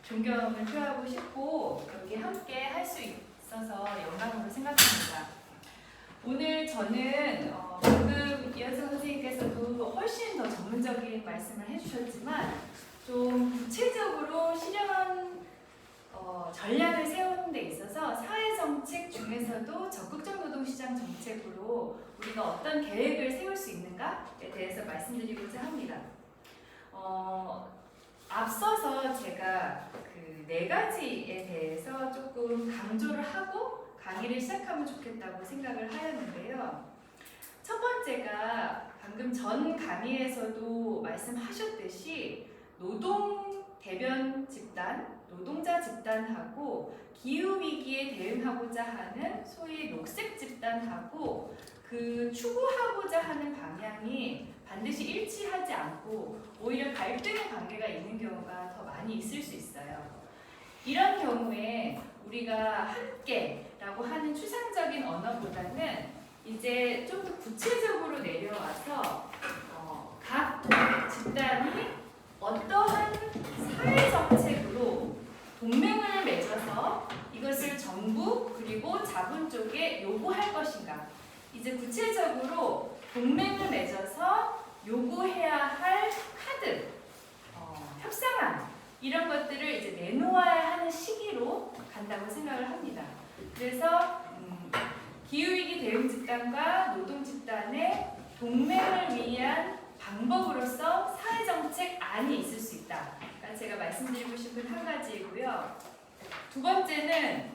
존경을 표하고 싶고 여기 함께 할 수 있어서 영광으로 생각합니다. 오늘 저는 방금 이현승 선생님께서도 훨씬 더 전문적인 말씀을 해주셨지만 좀 구체적으로 실현 전략을 세우는 데 있어서 사회정책 중에서도 적극적 노동시장 정책으로 우리가 어떤 계획을 세울 수 있는가에 대해서 말씀드리고자 합니다. 앞서서 제가 그 4가지에 대해서 조금 강조를 하고 강의를 시작하면 좋겠다고 생각을 하였는데요. 첫 번째가 방금 전 강의에서도 말씀하셨듯이 노동 대변 집단, 노동자 집단하고 기후위기에 대응하고자 하는 소위 녹색 집단하고 그 추구하고자 하는 방향이 반드시 일치하지 않고 오히려 갈등의 관계가 있는 경우가 더 많이 있을 수 있어요. 이런 경우에 우리가 함께라고 하는 추상적인 언어보다는 이제 좀 더 구체적으로 내려와서 각 집단이 어떠한 사회정책으로 동맹을 맺어서 이것을 정부 그리고 자본 쪽에 요구할 것인가. 이제 구체적으로 동맹을 맺어서 요구해야 할 카드, 협상안 이런 것들을 이제 내놓아야 하는 시기로 간다고 생각을 합니다. 그래서 기후위기 대응 집단과 노동 집단의 동맹을 위한 방법으로서 사회정책 안이 있을 수 있다. 그러니까 제가 말씀드리고 싶은 한 가지이고요. 두 번째는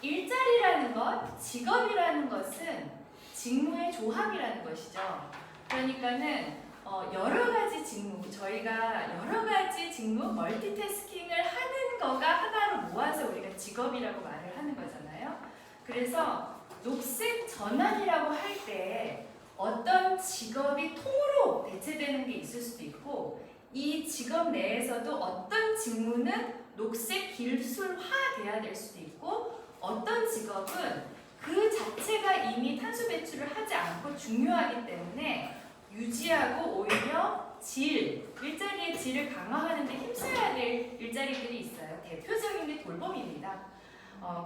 일자리라는 것, 직업이라는 것은 직무의 조합이라는 것이죠. 그러니까는 여러 가지 직무, 저희가 여러 가지 직무, 멀티태스킹을 하는 거가 하나로 모아서 우리가 직업이라고 말을 하는 거잖아요. 그래서 녹색 전환이라고 할 때 어떤 직업이 통으로 대체되는 게 있을 수도 있고 이 직업 내에서도 어떤 직무는 녹색 기술화돼야 될 수도 있고 어떤 직업은 그 자체가 이미 탄소 배출을 하지 않고 중요하기 때문에 유지하고 오히려 일자리의 질을 강화하는 데 힘써야 될 일자리들이 있어요. 대표적인 게 돌봄입니다.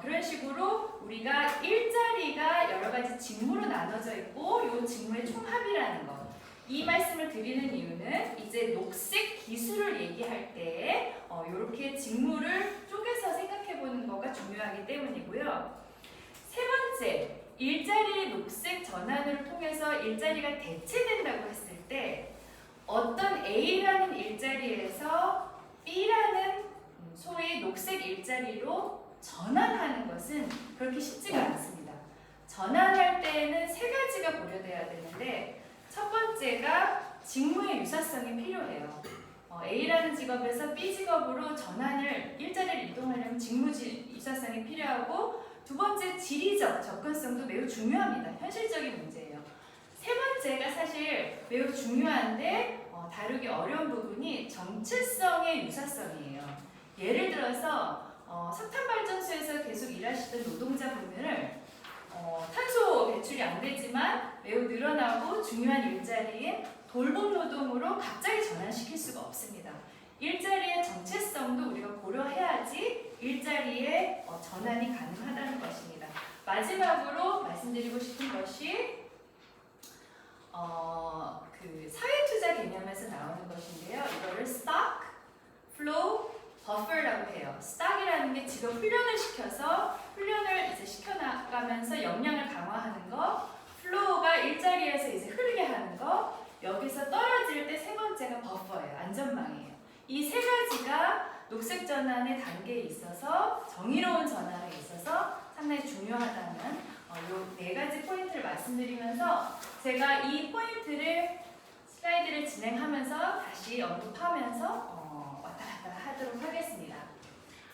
그런 식으로 우리가 일자리가 여러 가지 직무로 나눠져 있고 이 직무의 총합이라는 것. 이 말씀을 드리는 이유는 이제 녹색 기술을 얘기할 때 이렇게 직무를 쪼개서 생각해 보는 거가 중요하기 때문이고요. 세 번째, 일자리의 녹색 전환을 통해서 일자리가 대체된다고 했을 때 어떤 A라는 일자리에서 B라는 소위 녹색 일자리로 전환하는 것은 그렇게 쉽지가 않습니다. 전환할 때에는 3가지가 고려돼야 되는데 첫 번째가 직무의 유사성이 필요해요. A라는 직업에서 B 직업으로 일자리를 이동하려면 직무 유사성이 필요하고 두 번째 지리적 접근성도 매우 중요합니다. 현실적인 문제예요. 세 번째가 사실 매우 중요한데 다루기 어려운 부분이 정체성의 유사성이에요. 예를 들어서 석탄발전소에서 계속 일하시던 노동자분들을 탄소 배출이 안 되지만 매우 늘어나고 중요한 일자리인 돌봄 노동으로 갑자기 전환시킬 수가 없습니다. 일자리의 정체성도 우리가 고려해야지 일자리의 전환이 가능하다는 것입니다. 마지막으로 말씀드리고 싶은 것이 그 사회투자 개념에서 나오는 것인데요. 이거를 stock, flow, buffer라고 해요. stock이라는 게 직업 훈련을 시켜서 훈련을 이제 시켜나가면서 역량을 강화하는 거, flow가 일자리에서 이제 흐르게 하는 거, 여기서 떨어질 때 세 번째가 buffer예요. 안전망이에요. 이 3가지가 녹색 전환의 단계에 있어서 정의로운 전환에 있어서 상당히 중요하다는 이 4가지 포인트를 말씀드리면서 제가 이 포인트를 슬라이드를 진행하면서 다시 언급하면서 왔다 갔다 하도록 하겠습니다.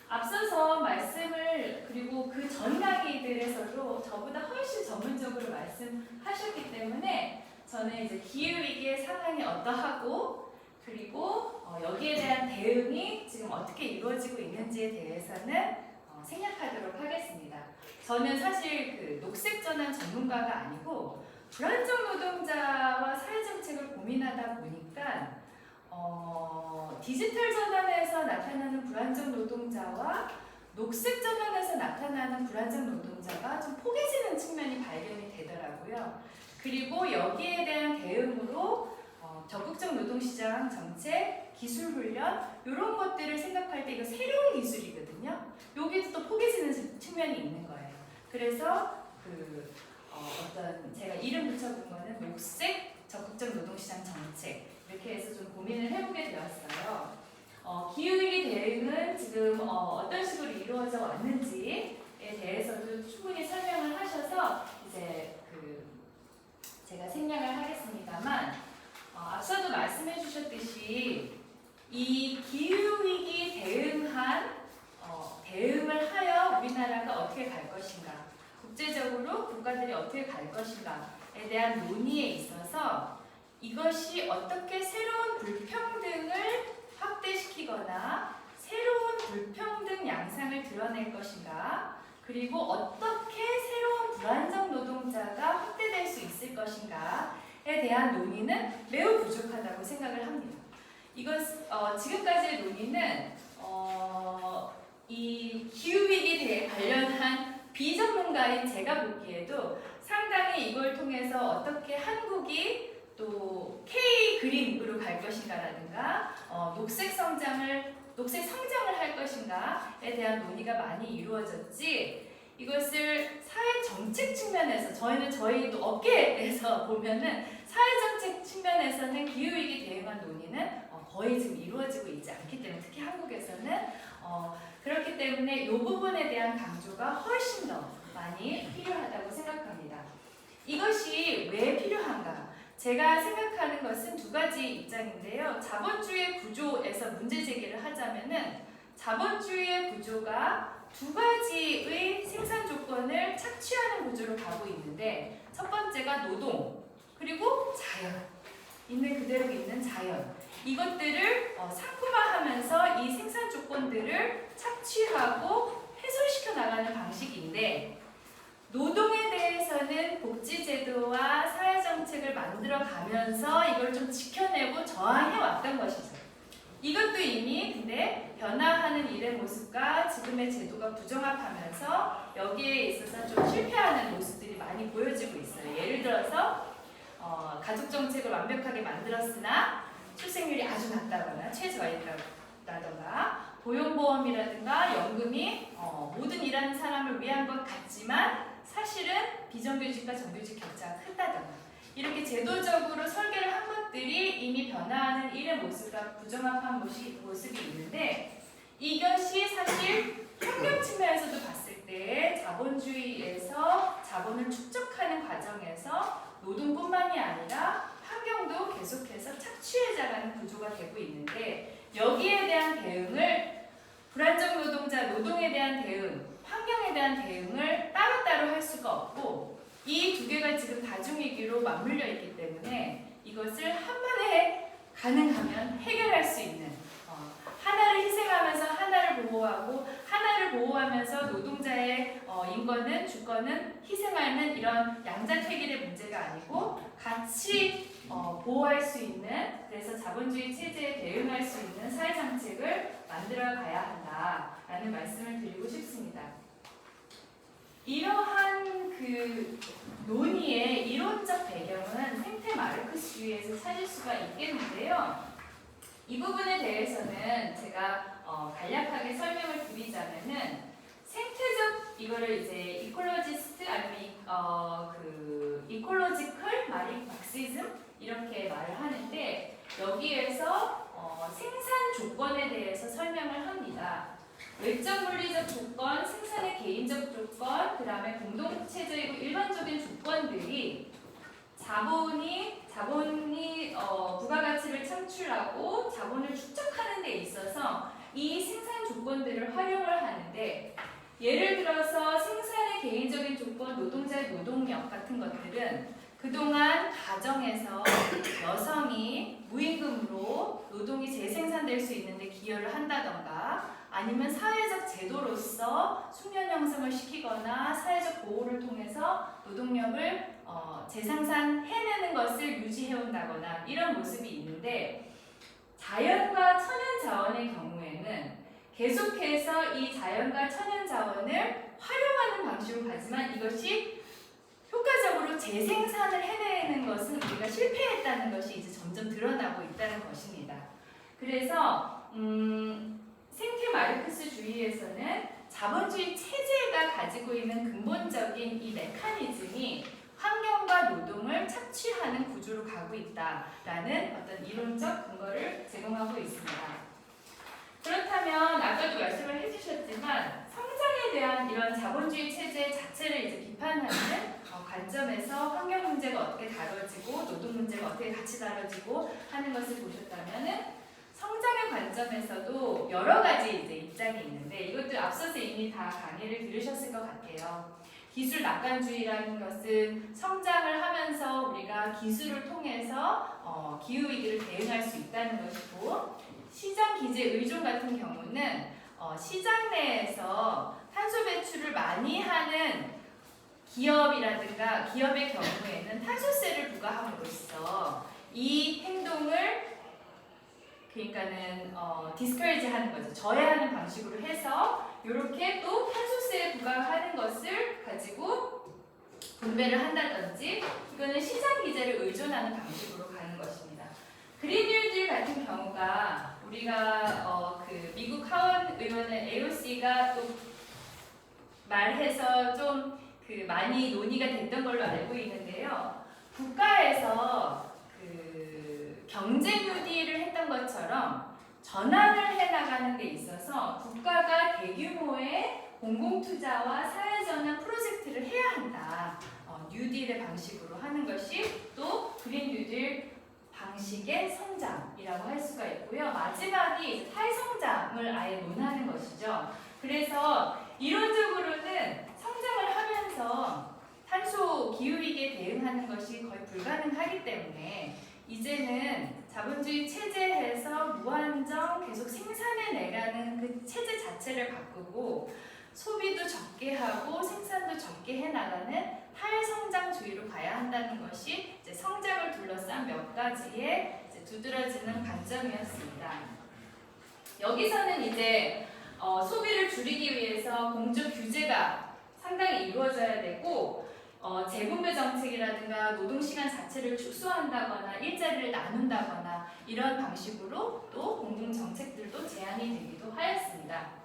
앞서서 말씀을 그리고 그 전 강의들에서도 저보다 훨씬 전문적으로 말씀하셨기 때문에 저는 이제 기후위기의 상황이 어떠하고 그리고 여기에 대한 대응이 지금 어떻게 이루어지고 있는지에 대해서는 생략하도록 하겠습니다. 저는 사실 그 녹색 전환 전문가가 아니고 불안정 노동자와 사회정책을 고민하다 보니까 디지털 전환에서 나타나는 불안정 노동자와 녹색 전환에서 나타나는 불안정 노동자가 좀 포개지는 측면이 발견이 되더라고요. 그리고 여기에 대한 대응으로 적극적 노동시장 정책, 기술 훈련 이런 것들을 생각할 때 이거 새로운 기술이거든요. 여기도 또 포개지는 측면이 있는 거예요. 그래서 어떤 제가 이름 붙여본 거는 녹색 적극적 노동시장 정책 이렇게 해서 좀 고민을 해보게 되었어요. 기후위기 대응은 지금 어떤 식으로 이루어져 왔는지에 대해서도 충분히 설명을 하셔서 이제 제가 생략을 하겠습니다만 앞서도 말씀해 주셨듯이 이 기후위기 대응을 하여 우리나라가 어떻게 갈 것인가, 국제적으로 국가들이 어떻게 갈 것인가에 대한 논의에 있어서 이것이 어떻게 새로운 불평등을 확대시키거나 새로운 불평등 양상을 드러낼 것인가, 그리고 어떻게 새로운 불안정 노동자가 확대될 수 있을 것인가에 대한 논의는 매우 부족하다고 생각을 합니다. 지금까지의 논의는 이 기후위기에 관련한 비전문가인 제가 보기에도 상당히 이걸 통해서 어떻게 한국이 또 K-그린으로 갈 것인가라든가 녹색 성장을 할 것인가에 대한 논의가 많이 이루어졌지, 이것을 사회 정책 측면에서 저희 또 업계에서 보면은 사회 정책 측면에서는 기후위기 대응한 논의는 거의 지금 이루어지고 있지 않기 때문에, 특히 한국에서는 그렇기 때문에 이 부분에 대한 강조가 훨씬 더 많이 필요하다고 생각합니다. 이것이 왜 필요한가? 제가 생각하는 것은 두 가지 입장인데요. 자본주의 구조에서 문제 제기를 하자면은 자본주의 구조가 두 가지의 생산 조건을 착취하는 구조로 가고 있는데, 첫 번째가 노동, 그리고 자연, 있는 그대로 있는 자연, 이것들을 상품화하면서 이 생산 조건들을 착취하고 훼손시켜 나가는 방식인데, 노동에 대해서는 복지제도와 사회정책을 만들어가면서 이걸 좀 지켜내고 저항해왔던 것이죠. 이것도 이미 근데 변화하는 일의 모습과 지금의 제도가 부정합하면서 여기에 있어서 좀 실패하는 모습들이 많이 보여지고 있어요. 예를 들어서 가족정책을 완벽하게 만들었으나 출생률이 아주 낮다거나 최저임금이라던가 고용보험이라든가 연금이 모든 일하는 사람을 위한 것 같지만 사실은 비정규직과 정규직 격차가 크다던가, 이렇게 제도적으로 설계를 한 것들이 이미 변화하는 일의 모습과 부정합한 모습이 있는데, 이것이 사실 환경 측면에서도 봤을 때 자본주의에서 자본을 축적하는 과정에서 노동뿐만이 아니라 환경도 계속해서 착취해자라는 구조가 되고 있는데, 여기에 대한 대응을 불안정 노동자, 노동에 대한 대응, 환경에 대한 대응을 따로따로 할 수가 없고, 이 두 개가 지금 다중위기로 맞물려 있기 때문에 이것을 한 번에 가능하면 해결할 수 있는, 하나를 희생하면서 하나를 보호하고 하나를 보호하면서 노동자의 인권은 주권은 희생하는 이런 양자택일의 문제가 아니고 같이 보호할 수 있는, 그래서 자본주의 체제에 대응할 수 있는 사회정책을 만들어 가야 한다라는 말씀을 드리고 싶습니다. 이러한 논의의 이론적 배경은 생태 마르크스주의에서 찾을 수가 있겠는데요. 이 부분에 대해서는 제가 간략하게 설명을 드리자면은, 생태적, 이거를 이제 이콜로지스트 아니면 이콜로지컬 마르크시즘 이렇게 말을 하는데, 여기에서 생산 조건에 대해서 설명을 합니다. 외적 물리적 조건, 생산의 개인적 조건, 그 다음에 공동체적이고 일반적인 조건들이 자본이 부가가치를 창출하고 자본을 축적하는 데 있어서 이 생산 조건들을 활용을 하는데, 예를 들어서 생산의 개인적인 조건, 노동자의 노동력 같은 것들은 그동안 가정에서 여성이 무임금으로 노동이 재생산될 수 있는데 기여를 한다던가, 아니면 사회적 제도로서 숙련 형성을 시키거나 사회적 보호를 통해서 노동력을 재생산해내는 것을 유지해온다거나 이런 모습이 있는데, 자연과 천연 자원의 경우에는 계속해서 이 자연과 천연 자원을 활용하는 방식으로 가지만 이것이 효과적으로 재생산을 해내는 것은 우리가 실패했다는 것이 이제 점점 드러나고 있다는 것입니다. 그래서 생태 마르크스주의에서는 자본주의 체제가 가지고 있는 근본적인 이 메커니즘이 환경과 노동을 착취하는 구조로 가고 있다라는 어떤 이론적 근거를 제공하고 있습니다. 그렇다면 아까도 말씀을 해주셨지만 성장에 대한 이런 자본주의 체제 자체를 이제 비판하는 관점에서 환경 문제가 어떻게 다뤄지고 노동 문제가 어떻게 같이 다뤄지고 하는 것을 보셨다면은 성장의 관점에서도 여러 가지 이제 입장이 있는데 이것도 앞서서 이미 다 강의를 들으셨을 것 같아요. 기술 낙관주의라는 것은 성장을 하면서 우리가 기술을 통해서 기후위기를 대응할 수 있다는 것이고 시장 기제 의존 같은 경우는 시장 내에서 탄소 배출을 많이 하는 기업이라든가 기업의 경우에는 탄소세를 부과함으로써 이 행동을 그러니까는 디스커리지 하는 거죠. 저해하는 방식으로 해서 이렇게 또 탄소세 부과하는 것을 가지고 분배를 한다든지 이거는 시장 기제를 의존하는 방식으로 가는 것입니다. 그린 뉴딜 같은 경우가 우리가 그 미국 하원 의원의 AOC가 또 말해서 좀 그 많이 논의가 됐던 걸로 알고 있는데요. 국가에서 그 경제 뉴딜을 했던 것처럼 전환을 해나가는 데 있어서 국가가 대규모의 공공투자와 사회전환 프로젝트를 해야 한다. 뉴딜의 방식으로 하는 것이 또 그린 뉴딜 방식의 성장이라고 할 수가 있고요. 마지막이 탈성장을 아예 논하는 것이죠. 그래서 이론적으로는 성장을 하면서 탄소 기후위기에 대응하는 것이 거의 불가능하기 때문에 이제는 자본주의 체제에서 무한정 계속 생산해내가는 그 체제 자체를 바꾸고 소비도 적게 하고 생산도 적게 해나가는 탈성장주의로 가야 한다는 것이 이제 성장을 둘러싼 몇 가지의 이제 두드러지는 관점이었습니다. 여기서는 이제 소비를 줄이기 위해서 공적 규제가 상당히 이루어져야 되고 재분배 정책이라든가 노동시간 자체를 축소한다거나 일자리를 나눈다거나 이런 방식으로 또 공공정책들도 제한이 되기도 하였습니다.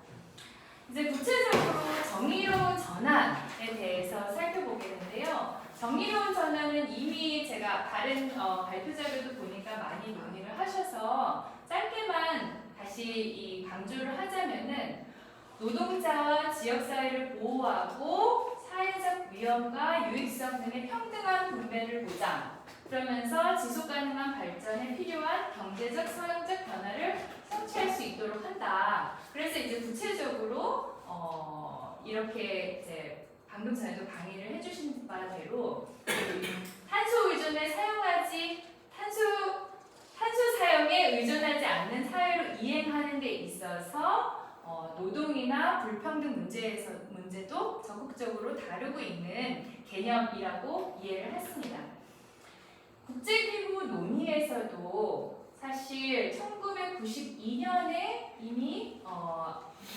이제 구체적으로 정의로운 전환에 대해서 살펴보겠는데요. 정의로운 전환은 이미 제가 다른 발표 자료도 보니까 많이 논의를 하셔서 짧게만 다시 이 강조를 하자면은 노동자와 지역사회를 보호하고 사회적 위험과 유익성 등의 평등한 분배를 보장, 그러면서 지속가능한 발전에 필요한 경제적, 사회적 변화를 성취할 수 있도록 한다. 그래서 이제 구체적으로 이렇게 이제 방금 전에도 강의를 해주신 바대로 탄소 의존에 탄소 사용에 의존하지 않는 사회로 이행하는 데 있어서 노동이나 불평등 문제도 적극적으로 다루고 있는 개념이라고 이해를 했습니다. 국제기구 논의에서도 사실 1992년에 이미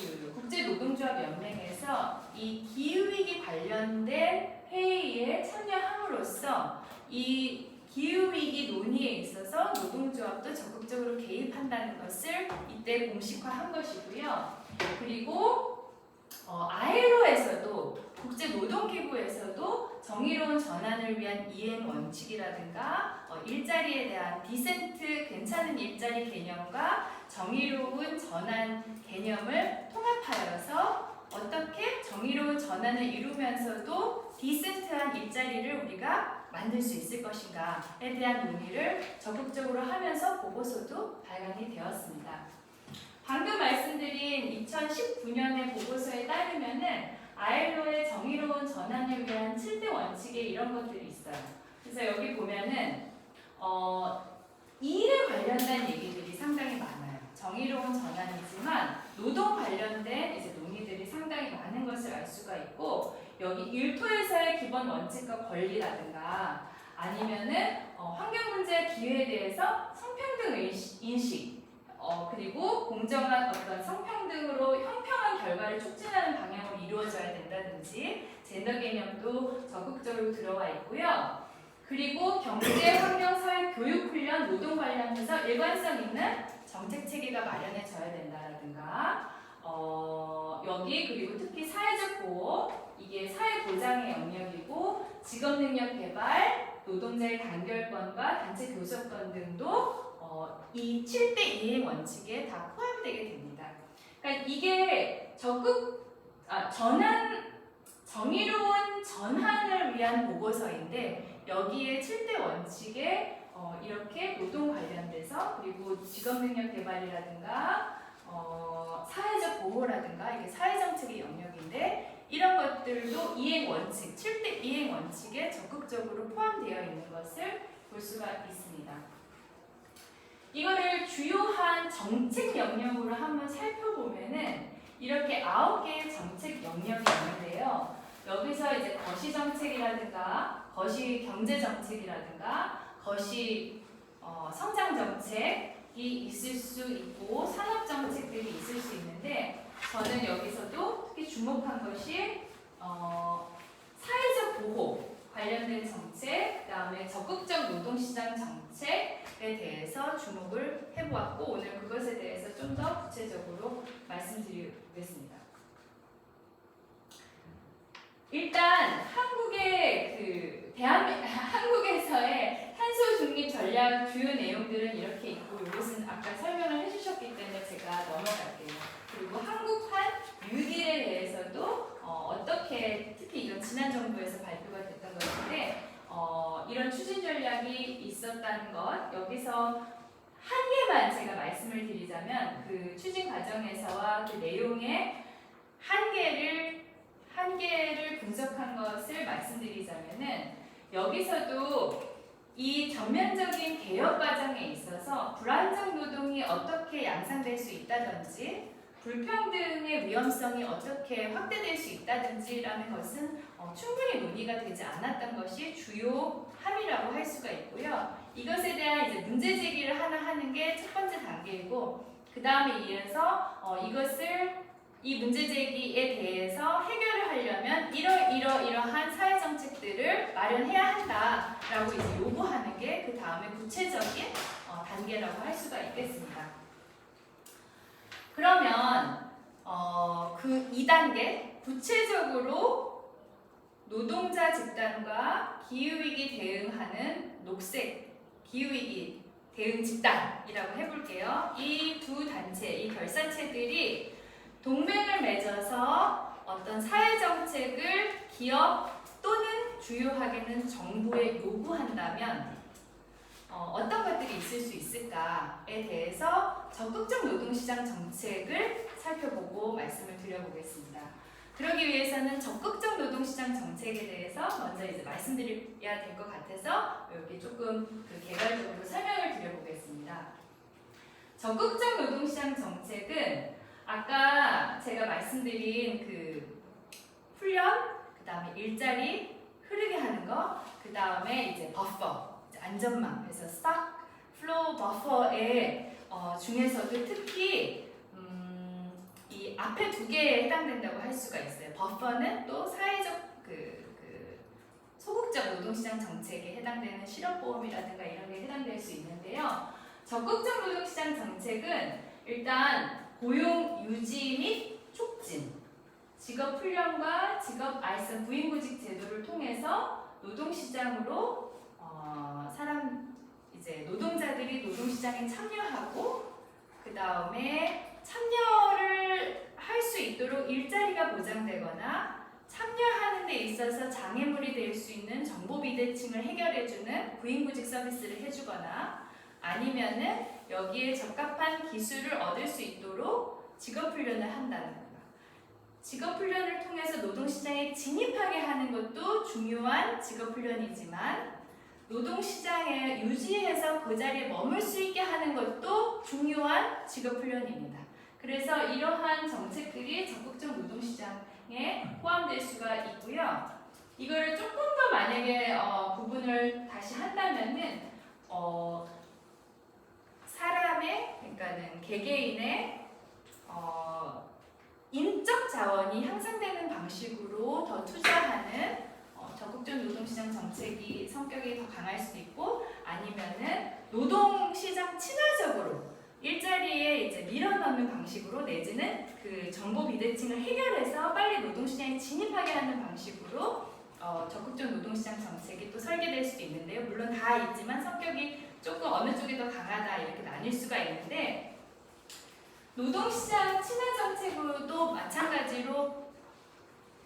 그 국제노동조합연맹에서 이 기후위기 관련된 회의에 참여함으로써 이 기후위기 논의에 있어서 노동조합도 적극적으로 개입한다는 것을 이때 공식화한 것이고요. 그리고 ILO에서도 국제노동기구에서도 정의로운 전환을 위한 이행 원칙이라든가 일자리에 대한 디센트 괜찮은 일자리 개념과 정의로운 전환 개념을 통합하여서 어떻게 정의로운 전환을 이루면서도 디센트한 일자리를 우리가 만들 수 있을 것인가에 대한 논의를 적극적으로 하면서 보고서도 발간이 되었습니다. 방금 말씀드린 2019년의 보고서에 따르면은 ILO의 정의로운 전환을 위한 7대 원칙에 이런 것들이 있어요. 그래서 여기 보면은 일에 관련된 얘기들이 상당히 많아요. 정의로운 전환이지만 노동 관련된 이제 논의들이 상당히 많은 것을 알 수가 있고 여기 일터에서의 기본 원칙과 권리라든가 아니면은 환경 문제 기회에 대해서 성평등 인식 그리고 공정한 어떤 성평등으로 형평한 결과를 촉진하는 방향으로 이루어져야 된다든지 젠더 개념도 적극적으로 들어와 있고요. 그리고 경제, 환경, 사회, 교육, 훈련, 노동 관련해서 일관성 있는 정책 체계가 마련해져야 된다라든가 여기 그리고 특히 사회적 보호 이게 사회 보장의 영역이고 직업 능력 개발, 노동자의 단결권과 단체 교섭권 등도 이 7대 이행 원칙에 다 포함되게 됩니다. 그러니까 이게 정의로운 전환을 위한 보고서인데 여기에 7대 원칙에 이렇게 노동 관련돼서 그리고 직업 능력 개발이라든가 사회적 보호라든가 이게 사회정책의 영역인데 이런 것들도 이행 원칙, 7대 이행 원칙에 적극적으로 포함되어 있는 것을 볼 수가 있습니다. 이거를 주요한 정책 영역으로 한번 살펴보면은 이렇게 9개의 정책 영역이 있는데요. 여기서 이제 거시 정책이라든가 거시 경제 정책이라든가 거시 성장 정책이 있을 수 있고 산업 정책들이 있을 수 있는데 저는 여기서도 특히 주목한 것이 사회적 보호 관련된 정책, 그다음에 적극적 노동시장 정책에 대해서 주목을 해보았고 오늘 그것에 대해서 좀 더 구체적으로 말씀드리겠습니다. 일단 한국에서의 탄소 중립 전략 주요 내용들은 이렇게 있고 이것은 아까 설명을 해주셨기 때문에 제가 넘어갈게요. 그리고 한국판 뉴딜에 대해서도 어떻게 특히 이런 지난 정부에서 발표가 됐던 것인데 이런 추진 전략이 있었다는 것 여기서 한 개만 제가 말씀을 드리자면 그 추진 과정에서와 그 내용의 한계를 분석한 것을 말씀드리자면은 여기서도 이 전면적인 개혁 과정에 있어서 불안정 노동이 어떻게 양상될 수 있다든지 불평등의 위험성이 어떻게 확대될 수 있다든지라는 것은 충분히 논의가 되지 않았던 것이 주요 함이라고 할 수가 있고요. 이것에 대한 이제 문제 제기를 하나 하는 게 첫 번째 단계이고 그 다음에 이어서 이 문제 제기에 대해서 해결을 하려면 이러한 사회 정책들을 마련해야 한다라고 이제 요구하는 게 그 다음에 구체적인 단계라고 할 수가 있겠습니다. 그러면 그 2단계 구체적으로 노동자 집단과 기후위기 대응하는 녹색 기후위기 대응 집단이라고 해볼게요. 이 두 단체, 이 결산체들이 동맹을 맺어서 어떤 사회정책을 기업 또는 주요하게는 정부에 요구한다면 어떤 것들이 있을 수 있을까에 대해서 적극적 노동시장 정책을 살펴보고 말씀을 드려보겠습니다. 그러기 위해서는 적극적 노동시장 정책에 대해서 먼저 이제 말씀드려야 될 것 같아서 여기 조금 개괄적으로 설명을 드려보겠습니다. 적극적 노동시장 정책은 아까 제가 말씀드린 그 훈련, 그 다음에 일자리 흐르게 하는 거, 그 다음에 이제 버퍼, 안전망, 그래서 스탁, 플로우 버퍼의 중에서도 특히 이 앞에 두 개에 해당된다고 할 수가 있어요. 버퍼는 또 사회적 소극적 노동시장 정책에 해당되는 실업보험이라든가 이런 게 해당될 수 있는데요. 적극적 노동시장 정책은 일단 고용 유지 및 촉진, 직업 훈련과 직업 알선 부인구직 제도를 통해서 노동시장으로 노동자들이 노동시장에 참여하고 그 다음에 참여를 할 수 있도록 일자리가 보장되거나 참여하는 데 있어서 장애물이 될 수 있는 정보 비대칭을 해결해주는 부인구직 서비스를 해주거나 아니면은 여기에 적합한 기술을 얻을 수 있도록 직업훈련을 한다는 거예요. 직업훈련을 통해서 노동시장에 진입하게 하는 것도 중요한 직업훈련이지만 노동시장에 유지해서 그 자리에 머물 수 있게 하는 것도 중요한 직업훈련입니다. 그래서 이러한 정책들이 적극적 노동시장에 포함될 수가 있고요. 이거를 조금 더 만약에 구분을 다시 한다면은 사람의 그러니까는 개개인의 인적 자원이 향상되는 방식으로 더 투자하는 적극적 노동시장 정책이 성격이 더 강할 수도 있고, 아니면은 노동시장 친화적으로 일자리에 이제 밀어넣는 방식으로, 내지는 그 정보 비대칭을 해결해서 빨리 노동시장에 진입하게 하는 방식으로 적극적 노동시장 정책이 또 설계될 수도 있는데요. 물론 다 있지만 성격이 조금 어느 쪽이 더 강하다 이렇게 나뉠 수가 있는데, 노동시장 친화 정책으로도 마찬가지로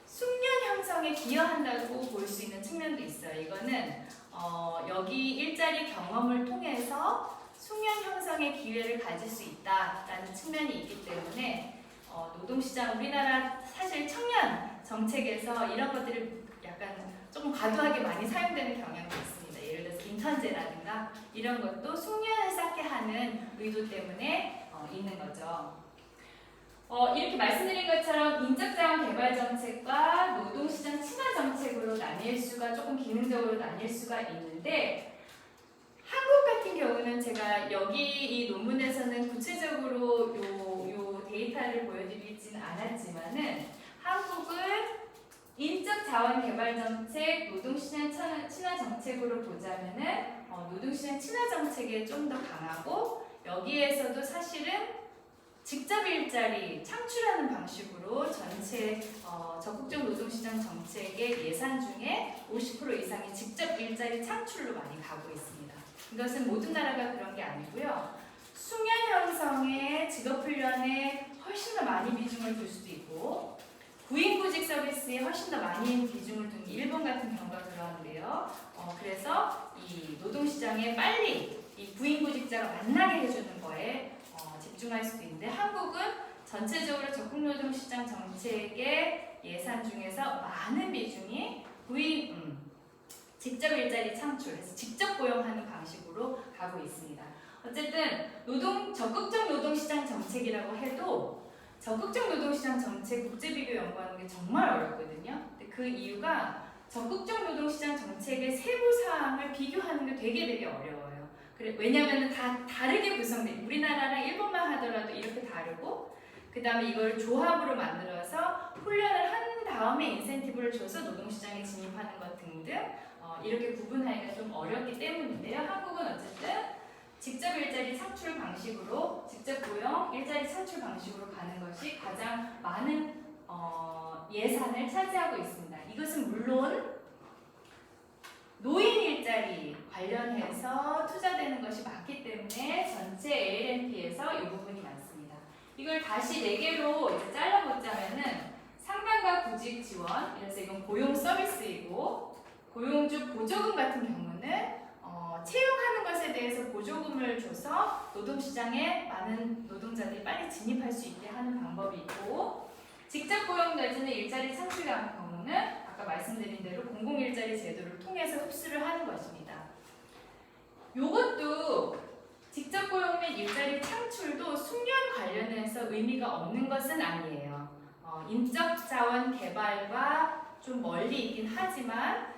숙련 형성에 기여한다고 볼 수 있는 측면도 있어요. 이거는 여기 일자리 경험을 통해서 숙련 형성의 기회를 가질 수 있다라는 측면이 있기 때문에 노동시장, 우리나라 사실 청년 정책에서 이런 것들을 약간 조금 과도하게 많이 사용되는 경향도 있습니다. 예를 들어서 인턴제라든가 이런 것도 숙련을 쌓게 하는 의도 때문에 있는 거죠. 이렇게 말씀드린 것처럼 인적자원 개발 정책과 노동시장 친화 정책으로 나뉠 수가, 조금 기능적으로 나뉠 수가 있는데, 한국 같은 경우는 제가 여기 이 논문에서는 구체적으로 요 데이터를 보여드리진 않았지만은, 한국은 인적자원 개발 정책, 노동시장 친화 정책으로 보자면은 노동시장 친화 정책에 좀 더 강하고, 여기에서도 사실은 직접 일자리 창출하는 방식으로 전체 적극적 노동시장 정책의 예산 중에 50% 이상이 직접 일자리 창출로 많이 가고 있습니다. 이것은 모든 나라가 그런 게 아니고요. 숙련 형성에, 직업훈련에 훨씬 더 많이 비중을 둘 수도 있고, 구인구직 서비스에 훨씬 더 많이 비중을 둔 일본 같은 경우가 그러한데요. 그래서 이 노동시장에 빨리 이 구인구직자가 만나게 해주는 거에 집중할 수도 있는데, 한국은 전체적으로 적극노동시장 정책의 예산 중에서 많은 비중이 직접 일자리 창출해서 직접 고용하는 방식으로 가고 있습니다. 어쨌든 적극적 노동시장 정책이라고 해도 적극적 노동시장 정책 국제비교 연구하는 게 정말 어렵거든요. 근데 그 이유가 적극적 노동시장 정책의 세부 사항을 비교하는 게 되게 어려워요. 왜냐하면 다 다르게 구성돼. 우리나라랑 일본만 하더라도 이렇게 다르고, 그 다음에 이걸 조합으로 만들어서 훈련을 한 다음에 인센티브를 줘서 노동시장에 진입하는 것 등등 이렇게 구분하기가 좀 어렵기 때문인데요. 한국은 어쨌든 직접 일자리 창출 방식으로, 직접 고용 일자리 창출 방식으로 가는 것이 가장 많은 예산을 차지하고 있습니다. 이것은 물론 노인 일자리 관련해서 투자되는 것이 많기 때문에 전체 ALMP에서 이 부분이 많습니다. 이걸 다시 4개로 이제 잘라보자면은 상담과 구직 지원, 그래서 이건 고용 서비스이고, 고용주 보조금 같은 경우는 채용하는 것에 대해서 보조금을 줘서 노동시장에 많은 노동자들이 빨리 진입할 수 있게 하는 방법이 있고, 직접 고용 내지는 일자리 창출 같은 경우는 아까 말씀드린 대로 공공일자리 제도를 통해서 흡수를 하는 것입니다. 요것도 직접 고용 및 일자리 창출도 숙련 관련해서 의미가 없는 것은 아니에요. 인적 자원 개발과 좀 멀리 있긴 하지만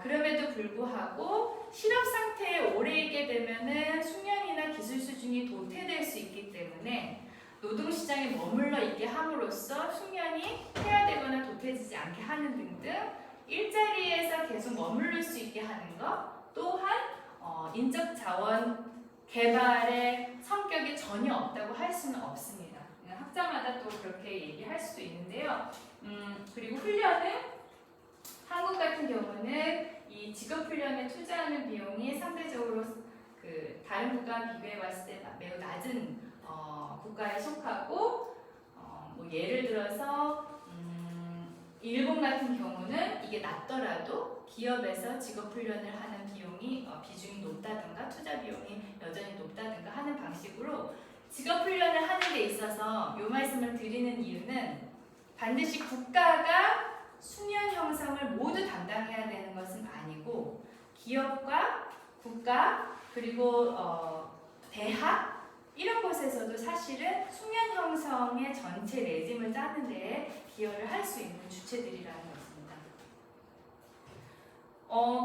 그럼에도 불구하고 실업 상태에 오래 있게 되면은 숙련이나 기술 수준이 도태될 수 있기 때문에 노동시장에 머물러 있게 함으로써 숙련이 폐하되거나 도태되지 않게 하는 등등 일자리에서 계속 머무를 수 있게 하는 것, 또한 인적 자원 개발의 성격이 전혀 없다고 할 수는 없습니다. 학자마다 또 그렇게 얘기할 수도 있는데요. 그리고 훈련은 한국 같은 경우는 이 직업 훈련에 투자하는 비용이 상대적으로 그 다른 국가와 비교해 봤을 때 매우 낮은 국가에 속하고, 뭐 예를 들어서 일본 같은 경우는 이게 낮더라도 기업에서 직업 훈련을 하는 비용이 비중이 높다든가 투자 비용이 여전히 높다든가 하는 방식으로 직업 훈련을 하는 데 있어서 이 말씀을 드리는 이유는 반드시 국가가 숙련 형성을 모두 담당해야 되는 것은 아니고, 기업과 국가 그리고 대학 이런 곳에서도 사실은 숙련 형성의 전체 레짐을 짜는 데에 기여를 할 수 있는 주체들이라는 것입니다.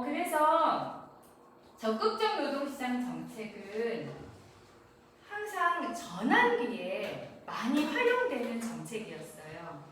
그래서 적극적 노동시장 정책은 항상 전환기에 많이 활용되는 정책이었어요.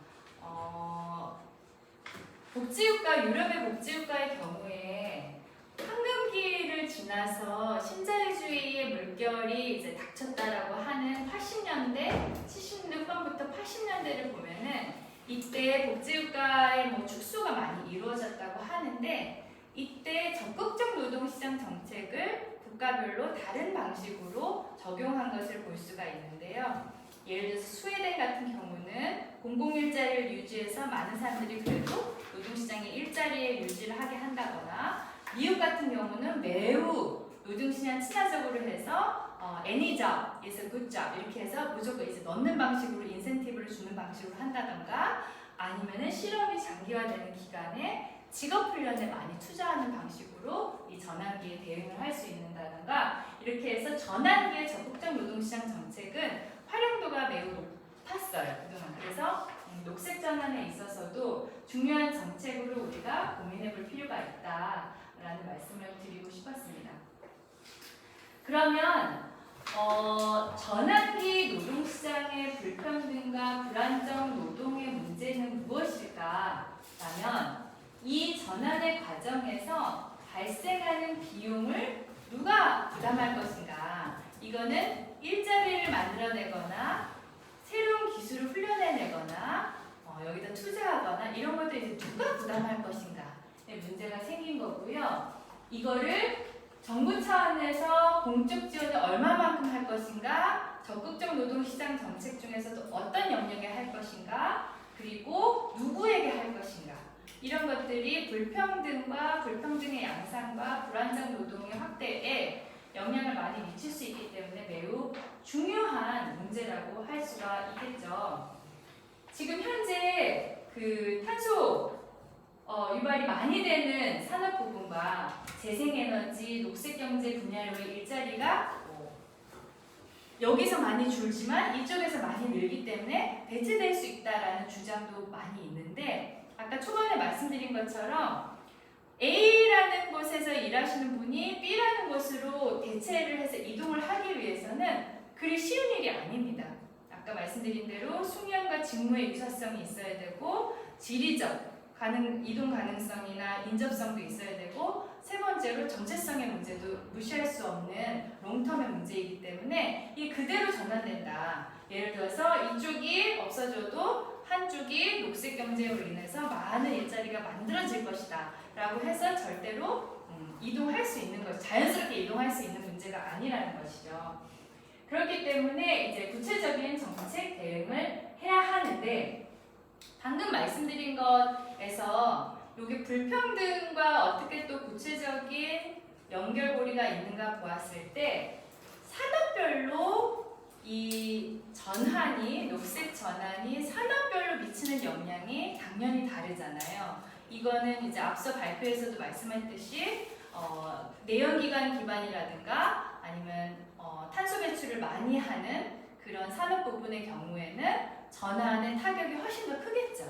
복지국가, 유럽의 복지국가의 경우에 황금기를 지나서 신자유주의의 물결이 이제 닥쳤다라고 하는 80년대, 70년대 후반부터 80년대를 보면은 이때 복지국가의 뭐 축소가 많이 이루어졌다고 하는데 이때 적극적 노동시장 정책을 국가별로 다른 방식으로 적용한 것을 볼 수가 있는데요. 예를 들어서 스웨덴 같은 경우는 공공일자리를 유지해서 많은 사람들이 그래도 노동시장에 일자리에 유지를 하게 한다거나 미국 같은 경우는 매우 노동시장 친화적으로 해서 any job is a good job 이렇게 해서 무조건 이제 넣는 방식으로 인센티브를 주는 방식으로 한다던가 아니면은 실업이 장기화되는 기간에 직업 훈련에 많이 투자하는 방식으로 이 전환기에 대응을 할 수 있는다던가 이렇게 해서 전환기의 적극적 노동시장 정책은 활용도가 매우 높았어요 그동안. 그래서 녹색 전환에 있어서도 중요한 정책으로 우리가 고민해볼 필요가 있다라는 말씀을 드리고 싶었습니다. 그러면 전환기 노동시장의 불평등과 불안정 노동의 문제는 무엇일까? 라면 이 전환의 과정에서 발생하는 비용을 누가 부담할 것인가? 이거는 일자리를 만들어내거나 새로운 기술을 훈련해내거나 여기다 투자하거나 이런 것들 이제 누가 부담할 것인가? 문제가 생긴 거고요. 이거를 정부 차원에서 공적 지원을 얼마만큼 할 것인가, 적극적 노동시장 정책 중에서도 어떤 영역에 할 것인가, 그리고 누구에게 할 것인가 이런 것들이 불평등과 불평등의 양상과 불안정 노동의 확대에 영향을 많이 미칠 수 있기 때문에 매우 중요한 문제라고 할 수가 있겠죠. 지금 현재 그 탄소 유발이 많이 되는 산업 부분과 재생에너지, 녹색경제 분야로의 일자리가 여기서 많이 줄지만 이쪽에서 많이 늘기 때문에 대체될 수 있다라는 주장도 많이 있는데 아까 초반에 말씀드린 것처럼 A라는 곳에서 일하시는 분이 B라는 곳으로 대체를 해서 이동을 하기 위해서는 그리 쉬운 일이 아닙니다. 아까 말씀드린 대로 숙련과 직무의 유사성이 있어야 되고 지리적 이동 가능성이나 인접성도 있어야 되고 세 번째로 정체성의 문제도 무시할 수 없는 롱텀의 문제이기 때문에 이게 그대로 전환된다. 예를 들어서 이쪽이 없어져도 한쪽이 녹색 경제로 인해서 많은 일자리가 만들어질 것이다 라고 해서 절대로 이동할 수 있는 것, 자연스럽게 이동할 수 있는 문제가 아니라는 것이죠. 그렇기 때문에 이제 구체적인 정책 대응을 해야 하는데 방금 말씀드린 것에서 이게 불평등과 어떻게 또 구체적인 연결고리가 있는가 보았을 때 산업별로 이 전환이 녹색 전환이 산업별로 미치는 영향이 당연히 다르잖아요. 이거는 이제 앞서 발표에서도 말씀했듯이 내연기관 기반이라든가 아니면 탄소 배출을 많이 하는 그런 산업 부분의 경우에는 전환의 타격이 훨씬 더 크겠죠.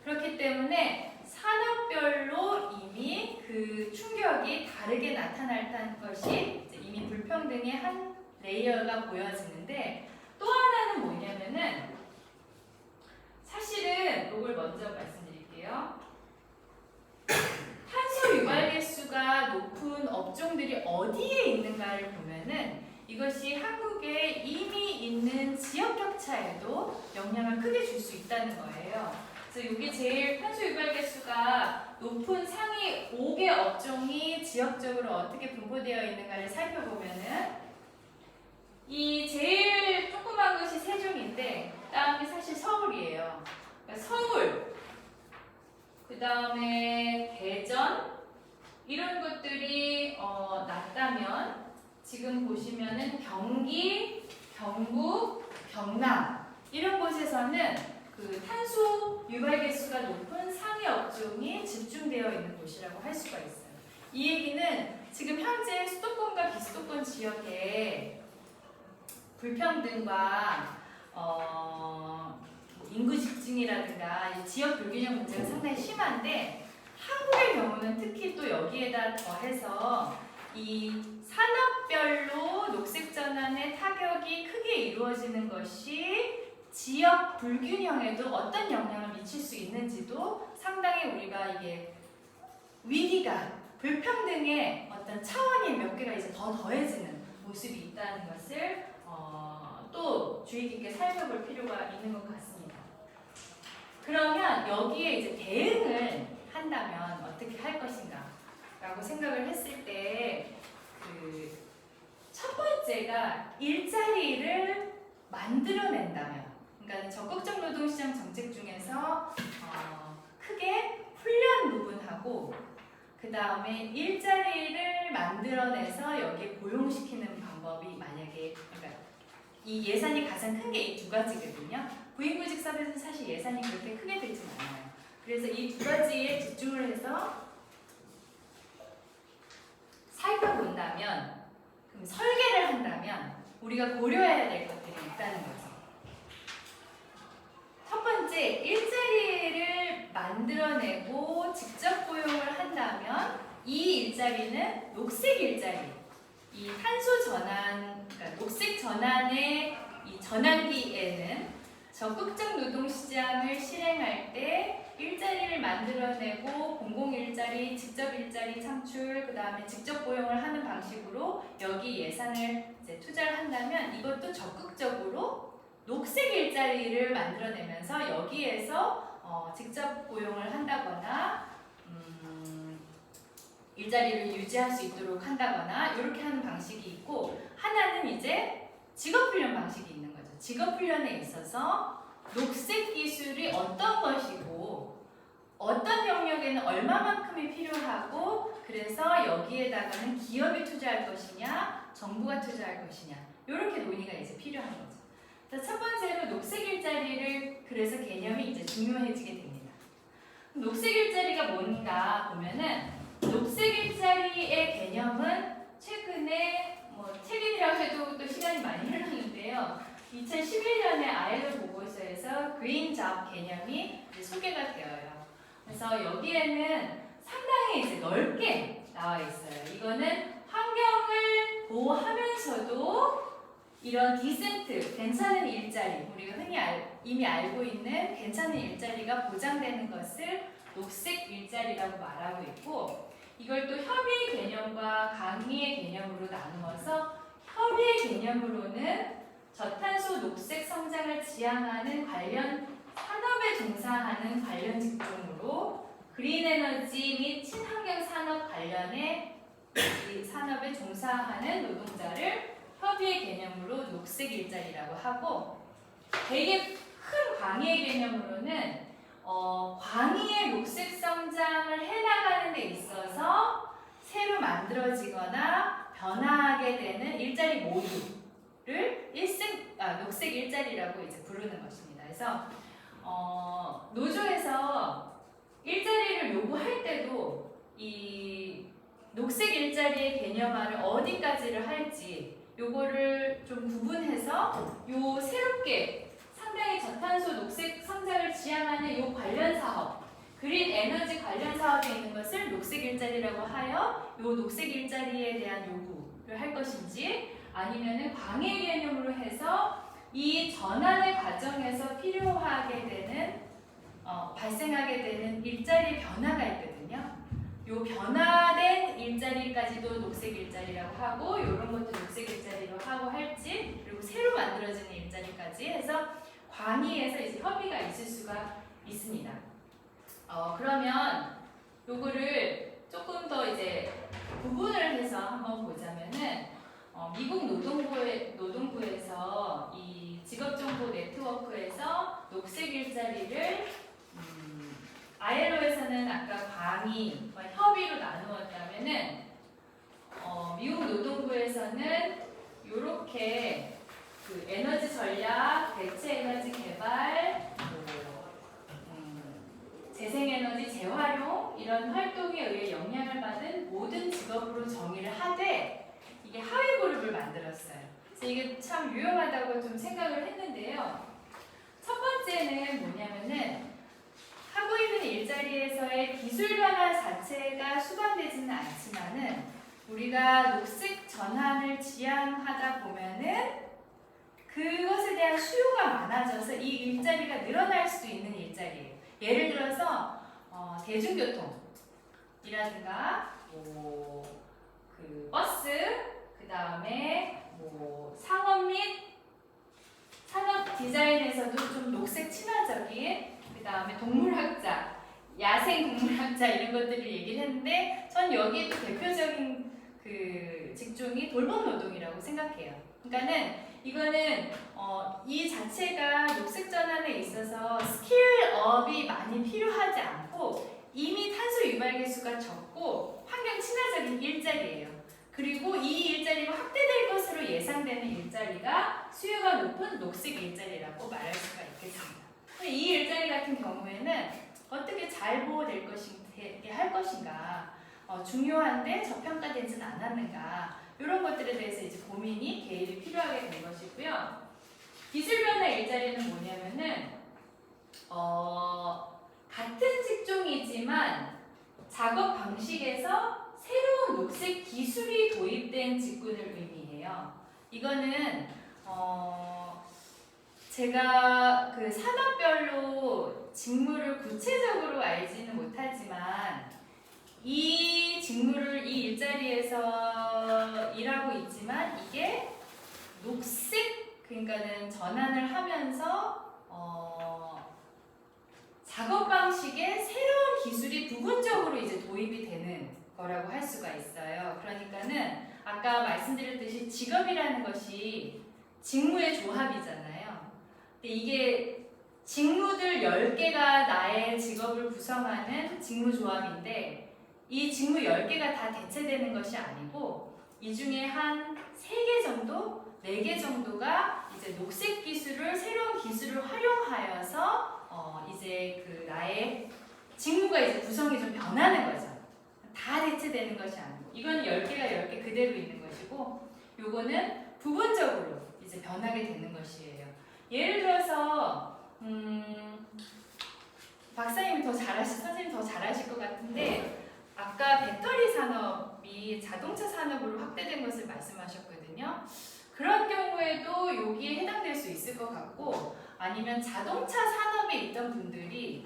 그렇기 때문에 산업별로 이미 그 충격이 다르게 나타날 것이 이미 불평등의 한 레이어가 보여지는데 또 하나는 뭐냐면은 사실은 이걸 먼저 말씀드릴게요. 탄소 유발 개수가 높은 업종들이 어디에 있는가를 보면은 이것이 한국에 이미 있는 지역 격차에도 영향을 크게 줄 수 있다는 거예요. 그래서 이게 제일 탄소 유발 개수가 높은 상위 5개 업종이 지역적으로 어떻게 분포되어 있는가를 살펴보면은 이 제일 조그만 것이 세종인데 다음이 사실 서울이에요. 그러니까 서울, 그 다음에 대전 이런 것들이 낮다면 지금 보시면은 경기, 경북, 경남 이런 곳에서는 그 탄소 유발 개수가 높은 상위 업종이 집중되어 있는 곳이라고 할 수가 있어요. 이 얘기는 지금 현재 수도권과 비수도권 지역에 불평등과 인구 집중이라든가 지역 불균형 문제가 상당히 심한데 한국의 경우는 특히 또 여기에다 더해서 이 산업별로 녹색 전환의 타격이 크게 이루어지는 것이 지역 불균형에도 어떤 영향을 미칠 수 있는지도 상당히 우리가 이게 위기가 불평등의 어떤 차원이 몇 개가 이제 더 더해지는 모습이 있다는 것을 또 주의 깊게 살펴볼 필요가 있는 것 같습니다. 그러면 여기에 이제 대응을 한다면 어떻게 할 것인가 라고 생각을 했을 때 첫 번째가 일자리를 만들어낸다면, 그러니까 적극적 노동시장 정책 중에서 크게 훈련 부분하고 그 다음에 일자리를 만들어내서 여기에 고용시키는 방법이 만약에, 그러니까 이 예산이 가장 큰 게 이 두 가지거든요. 고위구직 사업에서는 사실 예산이 그렇게 크게 들진 않아요. 그래서 이 두 가지에 집중을 해서 살펴본다면, 그럼 설계를 한다면 우리가 고려해야 될 것들이 있다는 거죠. 첫 번째, 일자리를 만들어내고 직접 고용을 한다면 이 일자리는 녹색 일자리, 이 탄소 전환, 그러니까 녹색 전환의 이 전환기에는 적극적 노동시장을 실행할 때 일자리를 만들어내고 공공일자리, 직접 일자리 창출, 그 다음에 직접 고용을 하는 방식으로 여기 예산을 이제 투자를 한다면 이것도 적극적으로 녹색 일자리를 만들어내면서 여기에서 직접 고용을 한다거나 일자리를 유지할 수 있도록 한다거나 이렇게 하는 방식이 있고, 하나는 이제 직업훈련 방식이 있는 거죠. 직업훈련에 있어서 녹색 기술이 어떤 것이고 어떤 영역에는 얼마만큼이 필요하고, 그래서 여기에다가는 기업이 투자할 것이냐 정부가 투자할 것이냐 이렇게 논의가 이제 필요한 거죠. 첫 번째로 녹색 일자리를, 그래서 개념이 이제 중요해지게 됩니다. 녹색 일자리가 뭔가 보면은, 녹색 일자리의 개념은 최근에 최근이라고 해도 또 시간이 많이 흘렀는데요. 2011년에 ILO 보고서에서 그린 잡 개념이 이제 소개가 되어요. 그래서 여기에는 상당히 이제 넓게 나와 있어요. 이거는 환경을 보호하면서도 이런 디센트, 괜찮은 일자리, 우리가 흔히 이미 알고 있는 괜찮은 일자리가 보장되는 것을 녹색 일자리라고 말하고 있고, 이걸 또 협의의 개념과 강의의 개념으로 나누어서, 협의의 개념으로는 저탄소 녹색 성장을 지향하는 관련 산업에 종사하는 관련 직종으로 그린 에너지 및 친환경 산업 관련의 이 산업에 종사하는 노동자를 협의의 개념으로 녹색 일자리라고 하고, 되게 큰 광의의 개념으로는 광의의 녹색 성장을 해나가는 데 있어서 새로 만들어지거나 변화하게 되는 일자리 모두를 녹색 일자리라고 이제 부르는 것입니다. 그래서 노조에서 일자리를 요구할 때도 이 녹색 일자리의 개념화를 어디까지를 할지 요거를 좀 구분해서 요 새롭게 상당히 저탄소 녹색 성장을 지향하는 요 관련 사업, 그린 에너지 관련 사업에 있는 것을 녹색 일자리라고 하여 요 녹색 일자리에 대한 요구를 할 것인지, 아니면은 광해 개념으로 해서 이 전환의 과정에서 필요하게 되는 발생하게 되는 일자리 변화가 있거든요. 요 변화된 일자리까지도 녹색 일자리라고 하고, 이런 것도 녹색 일자리로 하고 할지, 그리고 새로 만들어지는 일자리까지 해서 광의에서 이제 협의가 있을 수가 있습니다. 그러면 요거를 조금 더 이제 구분을 해서 한번 보자면은, 미국 노동부에서 이 직업정보 네트워크에서 녹색 일자리를 ILO에서는 아까 광의와 협의로 나누었다면은 미국 노동부에서는 이렇게 그 에너지 전략, 대체 에너지 개발, 재생에너지 재활용 이런 활동에 의해 영향을 받은 모든 직업으로 정의를 하되, 이게 하위 그룹을 만들었어요. 그래서 이게 참 유용하다고 좀 생각을 했는데요. 첫 번째는 뭐냐면은, 하고 있는 일자리에서의 기술 변화 자체가 수반되지는 않지만은 우리가 녹색 전환을 지향하다 보면은 그것에 대한 수요가 많아져서 이 일자리가 늘어날 수 있는 일자리예요. 예를 들어서 대중교통이라든가 그 버스, 그 다음에 상업 및 산업 디자인에서도 좀 녹색 친화적인, 그 다음에 동물학자, 야생 동물학자 이런 것들을 얘기를 했는데 전 여기에 또 대표적인 그 직종이 돌봄 노동이라고 생각해요. 그러니까는 이거는 이 자체가 녹색 전환에 있어서 스킬업이 많이 필요하지 않고 이미 탄소 유발계수가 적고 환경 친화적인 일자리예요. 그리고 이 일자리가 확대될 것으로 예상되는 일자리가 수요가 높은 녹색 일자리라고 말할 수가 있겠습니다. 이 일자리 같은 경우에는 어떻게 잘 보호될 할 것인가, 중요한데 저평가되지는 않았는가, 이런 것들에 대해서 이제 고민이 개입이 필요하게 된 것이고요. 기술 변화 일자리는 뭐냐면은 같은 직종이지만 작업 방식에서 새로운 녹색 기술이 도입된 직군을 의미해요. 이거는 제가 그 산업별로 직무를 구체적으로 알지는 못하지만 이 직무를 이 일자리에서 일하고 있지만 이게 녹색, 그러니까는 전환을 하면서 작업 방식에 새로운 기술이 부분적으로 이제 도입이 되는 거라고 할 수가 있어요. 그러니까는 아까 말씀드렸듯이 직업이라는 것이 직무의 조합이잖아요. 근데 이게 직무들 10개가 나의 직업을 구성하는 직무 조합인데 이 직무 10개가 다 대체되는 것이 아니고 이 중에 한 3개 정도, 4개 정도가 이제 녹색 기술을, 새로운 기술을 활용하여서 이제 그 나의 직무가 이제 구성이 좀 변하는 거죠. 다 대체되는 것이 아니고 이건 10개가 10개 그대로 있는 것이고 요거는 부분적으로 이제 변하게 되는 것이에요. 예를 들어서 박사님이 선생님이 더 잘하실 것 같은데 아까 배터리 산업이 자동차 산업으로 확대된 것을 말씀하셨거든요. 그런 경우에도 여기에 해당될 수 있을 것 같고, 아니면 자동차 산업에 있던 분들이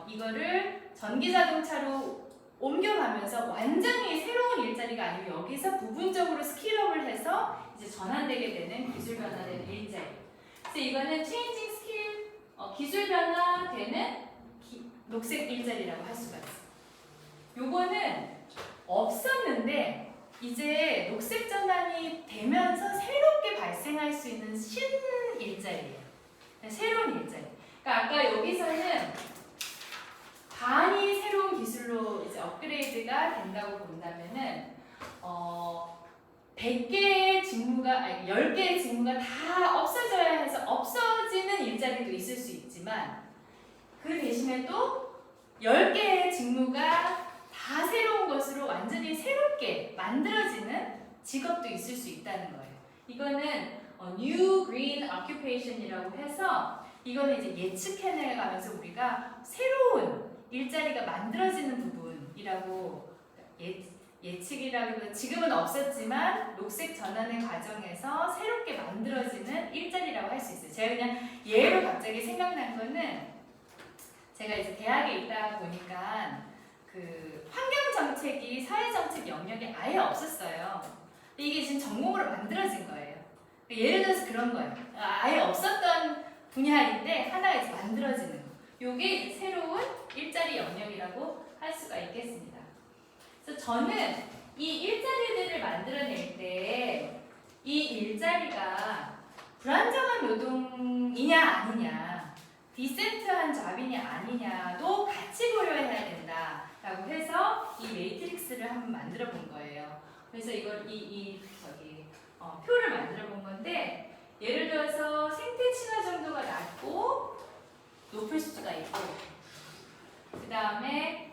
이거를 전기 자동차로 옮겨가면서 완전히 새로운 일자리가 아니고 여기서 부분적으로 스킬업을 해서 이제 전환되게 되는 기술 변화되는 일자리. 그래서 이거는 체인징 스킬, 기술 변화되는 녹색 일자리라고 할 수가 있어요. 요거는 없었는데 이제 녹색 전환이 되면서 새롭게 발생할 수 있는 신 일자리예요. 새로운 일자리. 그러니까 아까 여기서는 반이 새로운 기술로 이제 업그레이드가 된다고 본다면은 100개의 직무가, 아니 10개의 직무가 다 없어져야 해서 없어지는 일자리도 있을 수 있지만 그 대신에 또 10개의 직무가 다 새로운 것으로 완전히 새롭게 만들어지는 직업도 있을 수 있다는 거예요. 이거는 New Green Occupation이라고 해서 이거는 이제 예측해 가면서 우리가 새로운 일자리가 만들어지는 부분이라고 예측이라고 지금은 없었지만 녹색 전환의 과정에서 새롭게 만들어지는 일자리라고 할 수 있어요. 제가 그냥 예로 갑자기 생각난 거는 제가 이제 대학에 있다 보니까 그 환경 정책이 사회 정책 영역에 아예 없었어요. 근데 이게 지금 전공으로 만들어진 거예요. 예를 들어서 그런 거예요. 아예 없었던 분야인데 하나가 이제 만들어지는 거. 요게 새로운 일자리 영역이라고 할 수가 있겠습니다. 그래서 저는 이 일자리들을 만들어낼 때 이 일자리가 불안정한 노동이냐 아니냐, 디센트한 잡이냐 아니냐도 같이 고려해야 된다라고 해서 이 매트릭스를 한번 만들어 본 거예요. 그래서 이걸 표를 만들어 본 건데 예를 들어서 생태 친화 정도가 낮고 높을 수가 있고, 그 다음에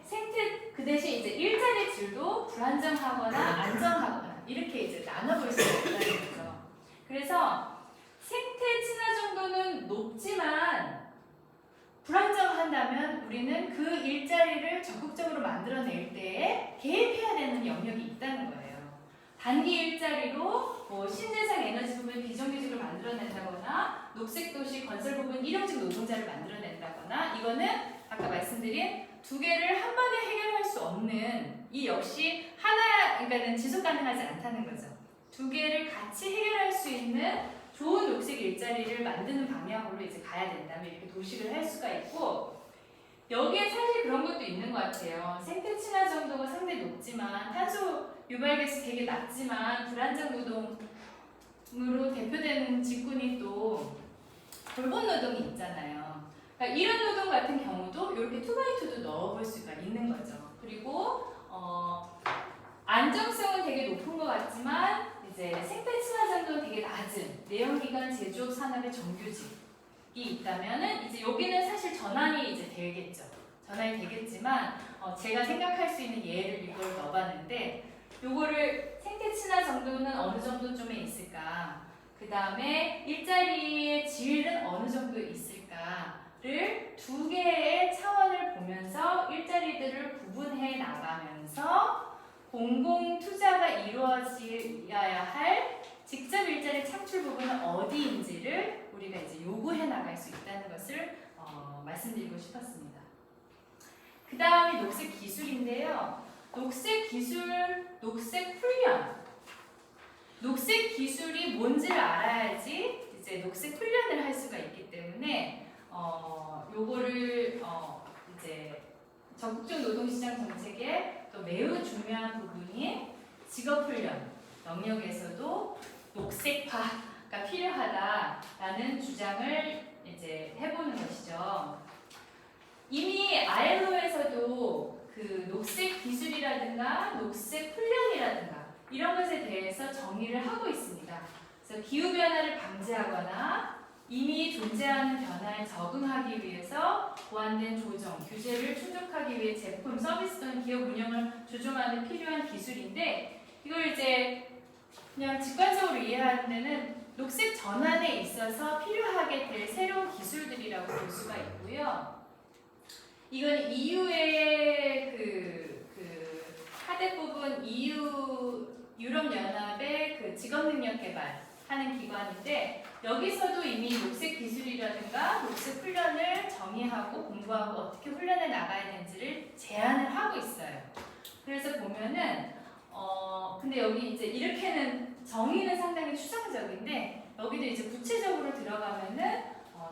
그 대신 이제 일자리 질도 불안정하거나 안정하거나 이렇게 이제 나눠볼 수가 있다는 거죠. 그래서 생태 친화 정도는 높지만 불안정한다면 우리는 그 일자리를 적극적으로 만들어낼 때에 개입해야 되는 영역이 있다는 거예요. 단기 일자리로 뭐 신재생 에너지 부분 비정규직을 만들어낸다거나 녹색 도시 건설 부분 일용직 노동자를 만들어낸다거나 이거는 아까 말씀드린 두 개를 한 번에 해결할 수 없는 이 역시 하나 그러니까는 지속 가능하지 않다는 거죠. 두 개를 같이 해결할 수 있는 좋은 녹색 일자리를 만드는 방향으로 이제 가야 된다면 이렇게 도식을 할 수가 있고 여기에 사실 그런 것도 있는 것 같아요. 생태 친화 정도가 상당히 높지만 탄소 유발계수 되게 낮지만 불안정 노동으로 대표되는 직군이 또 돌봄 노동이 있잖아요. 그러니까 이런 노동 같은 경우도 이렇게 2x2도 넣어볼 수가 있는 거죠. 그리고 안정성은 되게 높은 것 같지만 이제 생태 친화 정도는 되게 낮은 내연기관 제조업 산업의 정규직이 있다면은 이제 여기는 사실 전환이 이제 되겠죠. 전환이 되겠지만 제가 생각할 수 있는 예를 이걸 넣어봤는데 요거를 생태 친화 정도는 어느 정도쯤에 있을까? 그 다음에 일자리의 질은 어느 정도 있을까를 두 개의 차원을 보면서 일자리들을 구분해 나가면서 공공 투자가 이루어져야 할 직접 일자리 창출 부분은 어디인지를 우리가 이제 요구해 나갈 수 있다는 것을 말씀드리고 싶었습니다. 그 다음이 녹색 기술인데요. 녹색 기술, 녹색 훈련. 녹색 기술이 뭔지를 알아야지 이제 녹색 훈련을 할 수가 있기 때문에 요거를 이제 적극적 노동시장 정책의 또 매우 중요한 부분인 직업훈련 영역에서도 녹색화가 필요하다라는 주장을 이제 해보는 것이죠. 이미 ILO에서도 그 녹색 기술이라든가 녹색 훈련이라든가 이런 것에 대해서 정의를 하고 있습니다. 그래서 기후 변화를 방지하거나 이미 존재하는 변화에 적응하기 위해서 보완된 조정, 규제를 충족하기 위해 제품, 서비스 또는 기업 운영을 조정하는 필요한 기술인데 이걸 이제 그냥 직관적으로 이해하는 데는 녹색 전환에 있어서 필요하게 될 새로운 기술들이라고 볼 수가 있고요. 이건 EU의 그 하대 부분 유럽연합의 그 직업능력 개발하는 기관인데 여기서도 이미 녹색 기술이라든가 녹색 훈련을 정의하고 공부하고 어떻게 훈련해 나가야 되는지를 제안을 하고 있어요. 그래서 보면은 근데 여기 이제 이렇게는 정의는 상당히 추상적인데 여기도 이제 구체적으로 들어가면은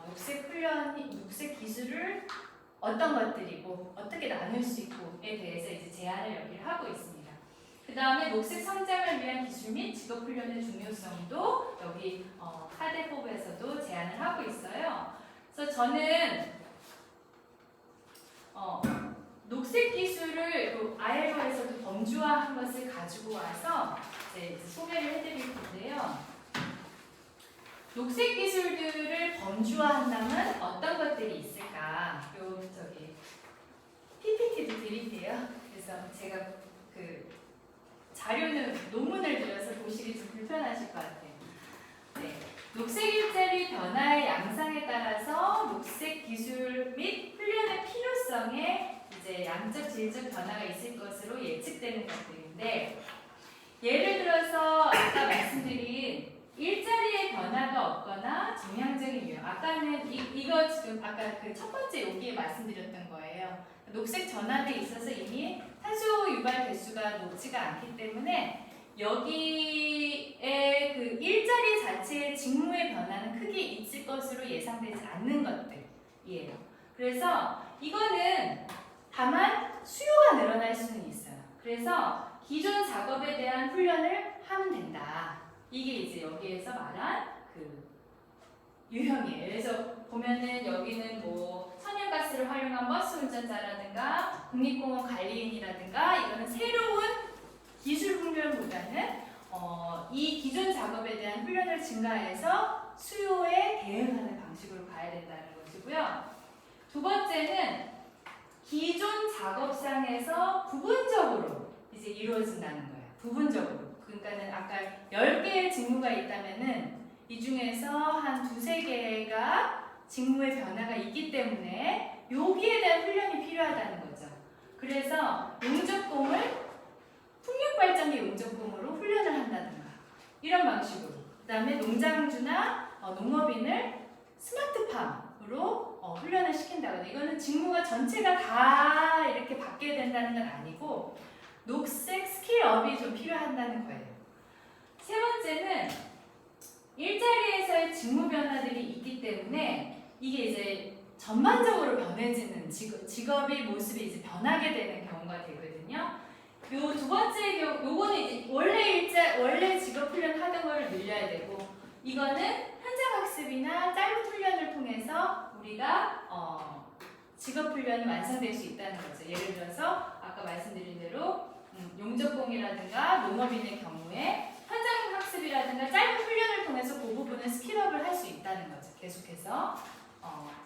녹색 훈련이 녹색 기술을 어떤 것들이고 어떻게 나눌 수 있고에 대해서 이제 제안을 여기를 하고 있습니다. 그 다음에 녹색 성장을 위한 기술 및 직업 훈련의 중요성도 여기 하대법에서도 제안을 하고 있어요. 그래서 저는 녹색 기술을 ILO에서도 범주화한 것을 가지고 와서 이제 소개를 해드릴 텐데요. 녹색 기술들을 범주화한다면 어떤 것들이 있을까? 저기 PPT도 드릴게요. 그래서 제가 그 자료는 논문을 들여서 보시기 좀 불편하실 것 같아요. 네. 녹색 일자리 변화의 양상에 따라서 녹색 기술 및 훈련의 필요성에 이제 양적 질적 변화가 있을 것으로 예측되는 것들인데 예를 들어서 아까 말씀드린 일자리의 변화가 없거나 정량적인 유형. 아까는 이거 지금 아까 그 첫 번째 여기에 말씀드렸던 거예요. 녹색 전환에 있어서 이미 탄소 유발 개수가 높지가 않기 때문에 여기에 그 일자리 자체의 직무의 변화는 크게 있을 것으로 예상되지 않는 것들이에요. 그래서 이거는 다만 수요가 늘어날 수는 있어요. 그래서 기존 작업에 대한 훈련을 하면 된다. 이게 이제 여기에서 말한 그 유형이에요. 그래서 보면은 여기는 뭐 천연가스를 활용한 버스 운전자라든가 국립공원 관리인이라든가 이거는 새로운 기술 훈련보다는 이 기존 작업에 대한 훈련을 증가해서 수요에 대응하는 방식으로 가야 된다는 것이고요. 두 번째는 기존 작업상에서 부분적으로 이제 이루어진다는 거예요. 부분적으로. 그러니까는 아까 10개의 직무가 있다면은 이 중에서 한 2~3개가 직무의 변화가 있기 때문에 여기에 대한 훈련이 필요하다는 거죠. 그래서 용접공을 풍력발전기 용접공으로 훈련을 한다. 이런 방식으로. 그 다음에 농장주나 농업인을 스마트팜으로 훈련을 시킨다거나 이거는 직무가 전체가 다 이렇게 바뀌어야 된다는 건 아니고 녹색 스킬업이 좀 필요하다는 거예요. 세 번째는 일자리에서의 직무 변화들이 있기 때문에 이게 이제 전반적으로 변해지는 직업의 모습이 이제 변하게 되는 경우가 되거든요. 요 두 번째 요거는 이제 원래 직업 훈련 하던 거를 늘려야 되고 이거는 현장 학습이나 짧은 훈련을 통해서 우리가 직업 훈련이 완성될 수 있다는 거죠. 예를 들어서 아까 말씀드린 대로 용접공이라든가 농업인의 경우에 현장 학습이라든가 짧은 훈련을 통해서 그 부분은 스킬업을 할 수 있다는 거죠. 계속해서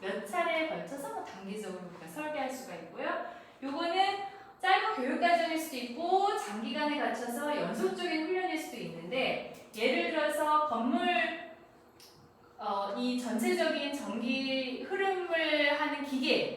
몇 차례에 걸쳐서 단기적으로 우리가 설계할 수가 있고요. 요거는 짧은 교육 과정일 수도 있고 장기간에 갖춰서 연속적인 훈련일 수도 있는데 예를 들어서 건물 이 전체적인 전기 흐름을 하는 기계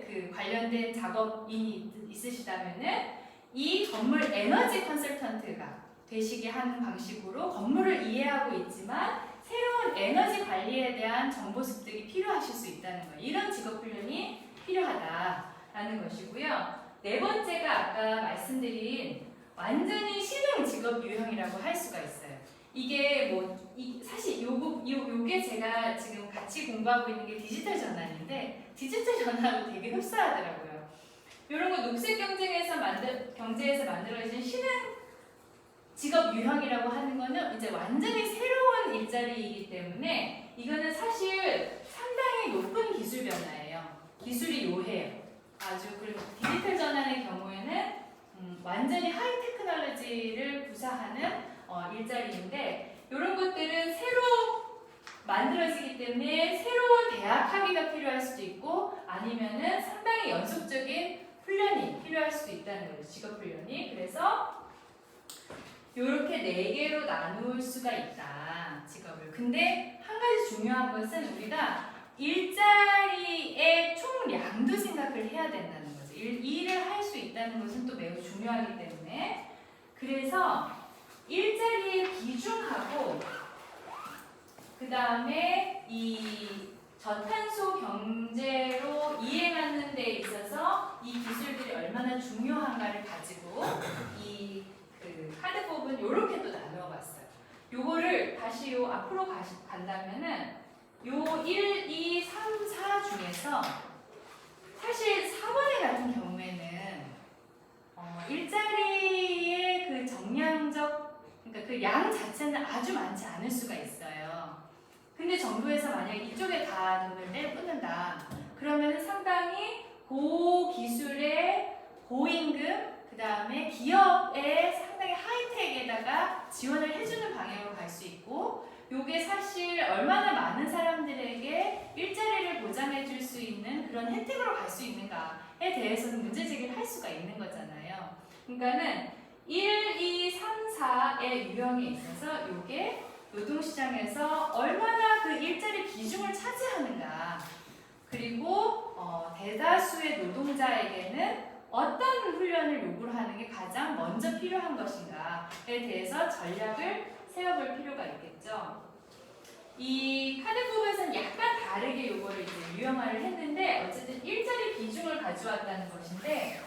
그 관련된 작업인이 있으시다면은 이 건물 에너지 컨설턴트가 되시게 하는 방식으로 건물을 이해하고 있지만 새로운 에너지 관리에 대한 정보 습득이 필요하실 수 있다는 거예요. 이런 직업 훈련이 필요하다라는 것이고요. 네 번째가 아까 말씀드린 완전히 신흥 직업 유형이라고 할 수가 있어요. 이게 사실 요게 제가 지금 같이 공부하고 있는 게 디지털 전환인데 디지털 전환하고 되게 흡사하더라고요. 이런 거 녹색 경제에서 만들어진 신흥 직업 유형이라고 하는 거는 이제 완전히 새로운 일자리이기 때문에 이거는 사실 상당히 높은 기술 변화예요. 기술이 요해요. 그리고 디지털 전환의 경우에는 완전히 하이 테크놀로지를 구사하는 일자리인데 이런 것들은 새로 만들어지기 때문에 새로운 대학 학위가 필요할 수도 있고 아니면은 상당히 연속적인 훈련이 필요할 수도 있다는 거죠. 직업 훈련이. 그래서 이렇게 네 개로 나눌 수가 있다. 직업을. 근데 한 가지 중요한 것은 우리가 일자리의 총량도 생각을 해야 된다는 거죠. 일을 할 수 있다는 것은 또 매우 중요하기 때문에 그래서 일자리의 비중하고 그 다음에 이 저탄소 경제로 이행하는 데 있어서 이 기술들이 얼마나 중요한가를 가지고 이 카드법은 이렇게 또 나누어 봤어요. 요거를 다시 앞으로 간다면은 요 1, 2, 3, 4 중에서 사실 4번에 같은 경우에는 일자리의 그 정량적 그러니까 그 양 자체는 아주 많지 않을 수가 있어요. 근데 정부에서 만약에 이쪽에 다 돈을 뺏는다 그러면 상당히 고기술의 고임금 그 다음에 기업의 상당히 하이텍에다가 지원을 해주는 방향으로 갈 수 있고 요게 사실 얼마나 많은 사람들에게 일자리를 보장해 줄 수 있는 그런 혜택으로 갈 수 있는가에 대해서는 문제 제기를 할 수가 있는 거잖아요. 그러니까는 1, 2, 3, 4의 유형에 있어서 요게 노동시장에서 얼마나 그 일자리 비중을 차지하는가 그리고 대다수의 노동자에게는 어떤 훈련을 요구를 하는 게 가장 먼저 필요한 것인가에 대해서 전략을 세워볼 필요가 있겠죠. 이 카드법에서는 약간 다르게 요거를 이제 유형화를 했는데 어쨌든 일자리 비중을 가져왔다는 것인데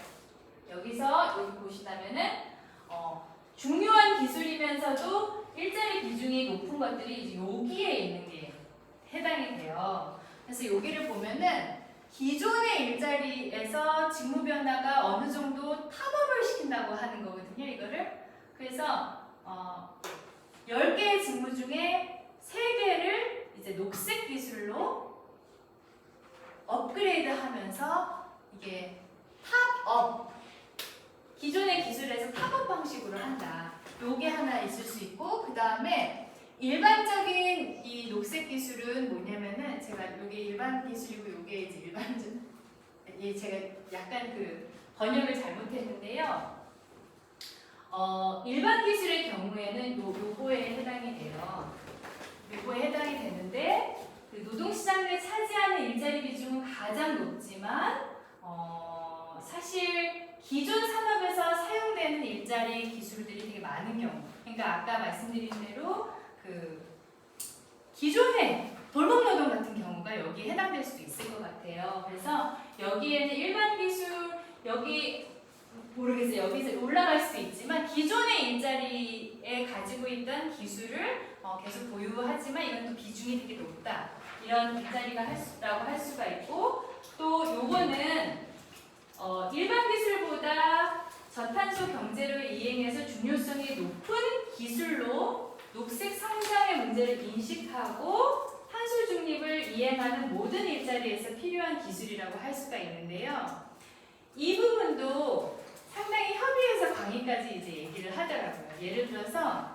여기서 여기 보시다면은 중요한 기술이면서도 일자리 비중이 높은 것들이 이제 여기에 있는 게 해당이 돼요. 그래서 여기를 보면은 기존의 일자리에서 직무 변화가 어느 정도 탑업을 시킨다고 하는 거거든요. 이거를. 그래서 10개의 직무 중에 3개를 이제 녹색 기술로 업그레이드 하면서 이게 탑업 기존의 기술에서 탑업 방식으로 한다. 요게 하나 있을 수 있고 그 다음에 일반적인 이 녹색 기술은 뭐냐면은 제가 요게 일반 기술이고 요게 이제 일반적 제가 약간 그 번역을 잘못했는데요. 일반 기술의 경우에는 요거에 해당이 돼요. 요거에 해당이 되는데 그 노동시장 내 차지하는 일자리 비중은 가장 높지만 사실 기존 산업에서 사용되는 일자리 기술들이 되게 많은 경우 그러니까 아까 말씀드린 대로 그 기존의 돌봄노동 같은 경우가 여기에 해당될 수도 있을 것 같아요. 그래서 여기에는 일반 기술, 여기 모르겠어요. 여기서 올라갈 수도 있지만 기존의 일자리에 가지고 있던 기술을 계속 보유하지만 이건 또 비중이 되게 높다. 이런 일자리가 라고 할 수가 있고, 또 요거는 일반 기술보다 저탄소 경제를 이행해서 중요성이 높은 기술로 녹색 성장의 문제를 인식하고 탄소 중립을 이행하는 모든 일자리에서 필요한 기술이라고 할 수가 있는데요. 이 부분도 상당히 협의해서 강의까지 이제 얘기를 하더라고요. 예를 들어서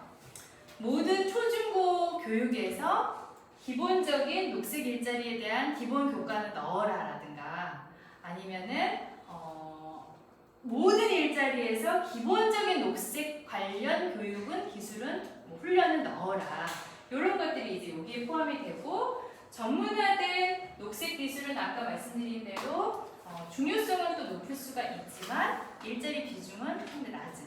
모든 초중고 교육에서 기본적인 녹색 일자리에 대한 기본 교과는 넣어라라든가 아니면은 모든 일자리에서 기본적인 녹색 관련 교육은 기술은 훈련을 넣어라. 이런 것들이 이제 여기에 포함이 되고 전문화된 녹색 기술은 아까 말씀드린 대로 중요성은 또 높을 수가 있지만 일자리 비중은 좀 더 낮은.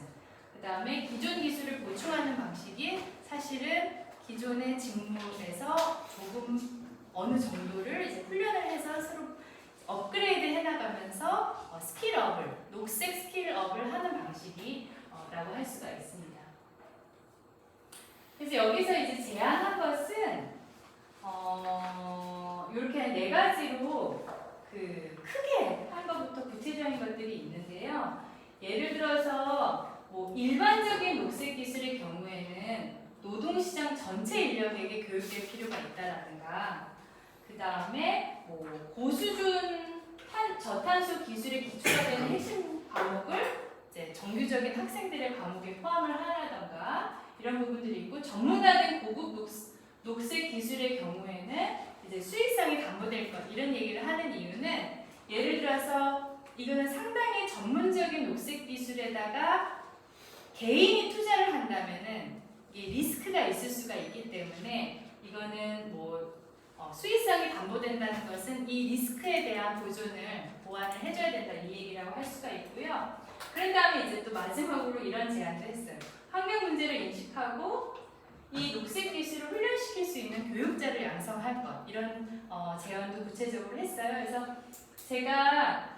그 다음에 기존 기술을 보충하는 방식이 사실은 기존의 직무에서 조금 어느 정도를 이제 훈련을 해서 서로 업그레이드 해나가면서 스킬업을, 녹색 스킬업을 하는 방식이 라고 할 수가 있습니다. 그래서 여기서 이제 제안한 것은 이렇게 네 가지로 크게 한 것부터 구체적인 것들이 있는데요. 예를 들어서 일반적인 녹색 기술의 경우에는 노동시장 전체 인력에게 교육될 필요가 있다라든가, 그 다음에 고수준 저탄소 기술에 기초가 되는 핵심 과목을 이제 정규적인 학생들의 과목에 포함을 하라던가 이런 부분들이 있고, 전문화된 고급 녹색 기술의 경우에는 이제 수익성이 담보될 것 이런 얘기를 하는 이유는 예를 들어서 이거는 상당히 전문적인 녹색 기술에다가 개인이 투자를 한다면은 이게 리스크가 있을 수가 있기 때문에 이거는 수익성이 담보된다는 것은 이 리스크에 대한 보완을 해줘야 된다 이 얘기라고 할 수가 있고요. 그런 다음에 이제 또 마지막으로 이런 제안도 했어요. 환경 문제를 인식하고 이 녹색 기술을 훈련시킬 수 있는 교육자를 양성할 것 이런 제안도 구체적으로 했어요. 그래서 제가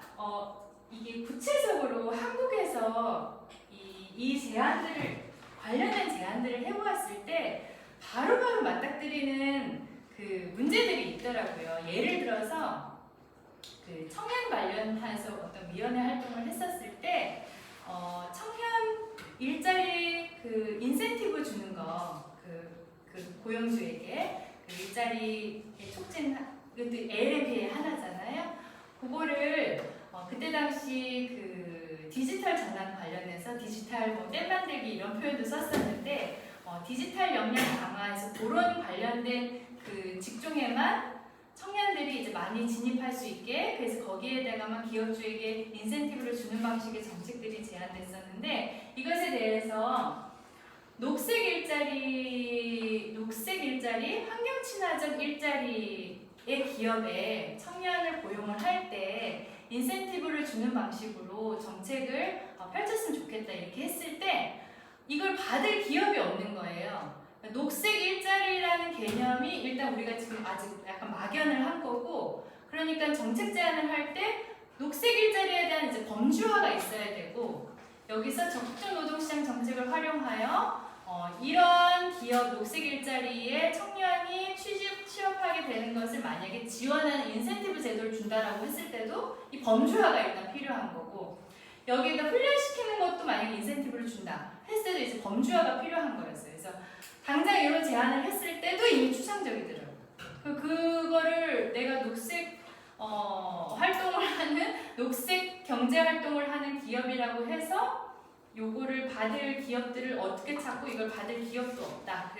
이게 구체적으로 한국에서 이 제안들을 관련된 제안들을 해보았을 때 바로바로 맞닥뜨리는 문제들이 있더라고요. 예를 들어서 청년 관련해서 어떤 위원회 활동을 했었을 때 청년 일자리 인센티브 주는 거 고용주에게 일자리에 촉진 ALMP의 하나잖아요. 그거를 그때 당시 디지털 전환 관련해서 디지털 댐 만들기 이런 표현도 썼었는데 디지털 역량 강화해서 그런 관련된 직종에만 청년들이 이제 많이 진입할 수 있게 그래서 거기에다가만 기업주에게 인센티브를 주는 방식의 정책들이 제안됐었는데 이것에 대해서 녹색 일자리, 환경 친화적 일자리의 기업에 청년을 고용을 할 때 인센티브를 주는 방식으로 정책을 펼쳤으면 좋겠다 이렇게 했을 때 이걸 받을 기업이 없는 거예요. 녹색 일자리라는 개념이 일단 우리가 지금 아직 약간 막연을 한 거고 그러니까 정책 제안을 할 때 녹색 일자리에 대한 이제 범주화가 있어야 되고 여기서 적극적 노동시장 정책을 활용하여 이런 기업 녹색 일자리에 청년이 취업하게 되는 것을 만약에 지원하는 인센티브 제도를 준다라고 했을 때도 이 범주화가 일단 필요한 거고 여기에다 훈련시키는 것도 만약에 인센티브를 준다 했을 때도 이제 범주화가 필요한 거였어요. 그래서 당장 이런 제안을 했을 때도 이미 추상적이더라고요. 그거를 내가 녹색 활동을 하는 녹색 경제 활동을 하는 기업이라고 해서 요거를 받을 기업들을 어떻게 찾고 이걸 받을 기업도 없다.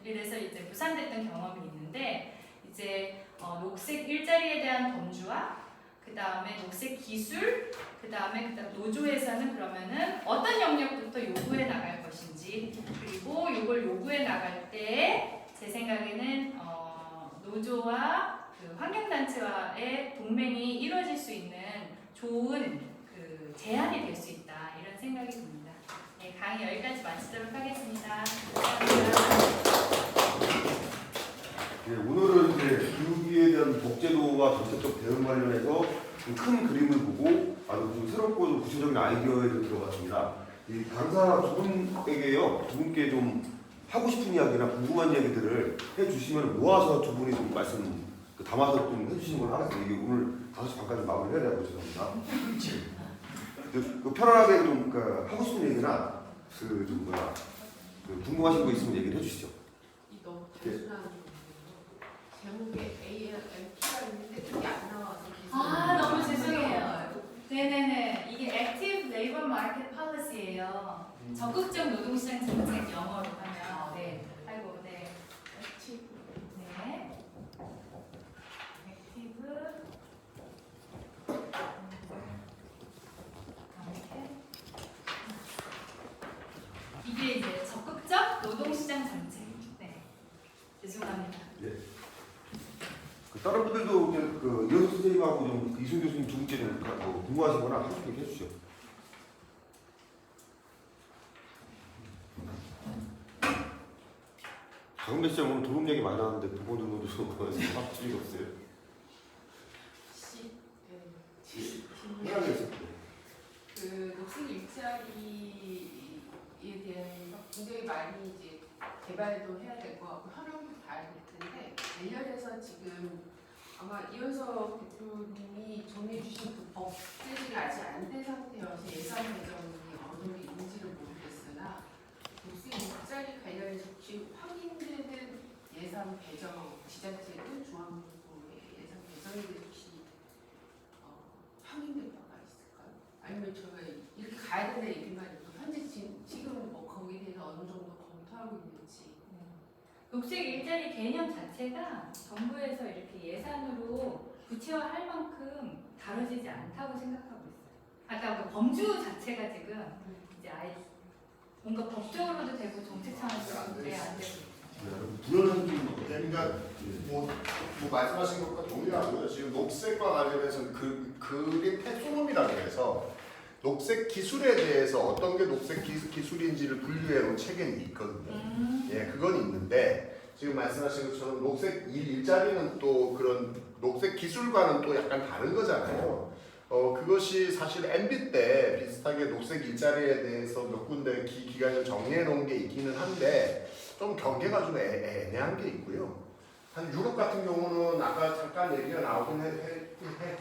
그래서 이제 무산됐던 경험이 있는데 이제 녹색 일자리에 대한 범주와 그 다음에 녹색 기술, 그 다음에 노조에서는 그러면은 어떤 영역부터 요구해 나갈 것인지 그리고 이걸 요구해 나갈 때 제 생각에는 노조와 환경단체와의 동맹이 이루어질 수 있는 좋은 제안이 될 수 있다 이런 생각이 듭니다. 네, 강의 여기까지 마치도록 하겠습니다. 감사합니다. 네, 오늘은 이제 기후위기에 대한 복제도와 정책적 대응 관련해서 좀 큰 그림을 보고 아주 좀 새롭고 좀 구체적인 아이디어에 들어갔습니다. 이 강사 두 분에게요, 두 분께 좀 하고 싶은 이야기나 궁금한 이야기들을 해주시면 모아서 두 분이 좀 말씀 담아서 좀 해주시는 걸로 하겠습니다. 이게 오늘 5시 반까지 마무리를 해야 되고 죄송합니다. 편안하게 좀 하고 싶은 얘기나 궁금하신 거 있으면 얘기를 해주시죠. 이 너무 단순한 제목에 ALMP가 있는데 그게 안 나와서 아, 너무 죄송해요. 네네네. 이게 Active Labor Market Policy예요. 적극적 노동시장 정책 영어로 하면. 네. 아이고, 네. 액티브 네. Active 이게 이제 적극적 노동시장 정책. 네. 죄송합니다. 다른 분들도 그냥 이현수 선생님하고 좀 이순 교수님 두 분께 좀 궁금하시거나 하고 싶은 얘기 해주시죠. 작은 배시장 오늘 도움 얘기 많이 나왔는데 부모 정도 좀 합칠 일 없어요? 그 녹색 일자리에 대한 굉장히 많이 이제 개발도 해야 될 것 같고 현황도 봐야 될 텐데 관련해서 지금 아마 이현석 대표님이 정리해주신 그 법 제시가 아직 안 된 상태여서 예산 배정이 어느 정도 있는지를 모르겠으나 녹색 일자리 관련해서 혹시 확인되는 예산 배정 지자체는 중앙정부의 예산 배정에 대해서 혹시 확인된 바가 있을까요? 아니면 저희가 이렇게 가야 된다 얘기만 있고 현재 지금 뭐 거기에 대해서 어느 정도 검토하고 있는지. 녹색 일자리 개념 자체가 정부에서 이렇게 예산으로 구체화할 만큼 다뤄지지 않다고 생각하고 있어요. 아까 그 범주 자체가 지금 이제 아예 뭔가 법적으로도 되고 정책 차원에서도 안 되고 불안한 좀 그러니까 뭐 말씀하신 것과 동일하고요. 지금 녹색과 관련해서 그 그림 텍소노미라 그래서 녹색 기술에 대해서 어떤 게 녹색 기술인지를 분류해 놓은 책이 있거든요. 예, 그건 있는데 지금 말씀하신 것처럼 녹색 일자리는 또 그런 녹색 기술과는 또 약간 다른 거잖아요. 그것이 사실 MB 때 비슷하게 녹색 일자리에 대해서 몇 군데 기간을 정리해 놓은 게 있기는 한데 좀 경계가 좀 애매한 게 있고요. 한 유럽 같은 경우는 아까 잠깐 얘기가 나오긴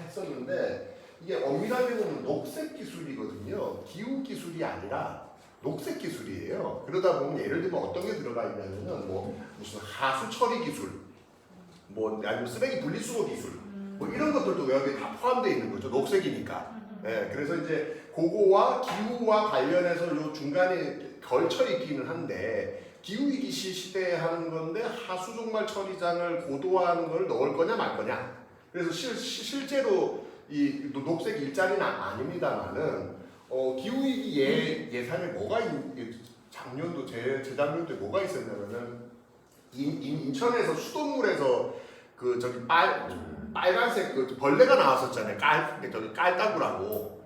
했었는데 이게 엄밀하게 보면 녹색 기술이거든요. 기후 기술이 아니라 녹색 기술이에요. 그러다 보면 예를 들면 어떤 게 들어가 있냐면은 뭐 무슨 하수 처리 기술, 뭐 아니면 쓰레기 분리수거 기술, 뭐 이런 것들도 여기 다 포함되어 있는 거죠. 녹색이니까. 예, 그래서 이제 그거와 기후와 관련해서 요 중간에 걸쳐 있기는 한데 기후위기 시대에 하는 건데 하수 종말 처리장을 고도화하는 걸 넣을 거냐 말 거냐. 그래서 실제로 이 녹색 일자리는 아닙니다만은 기후위기 예산에 뭐가 작년도 재작년도에 뭐가 있었냐면은 인천에서 수돗물에서 그 저기 빨간색 그 벌레가 나왔었잖아요. 깔따구라고.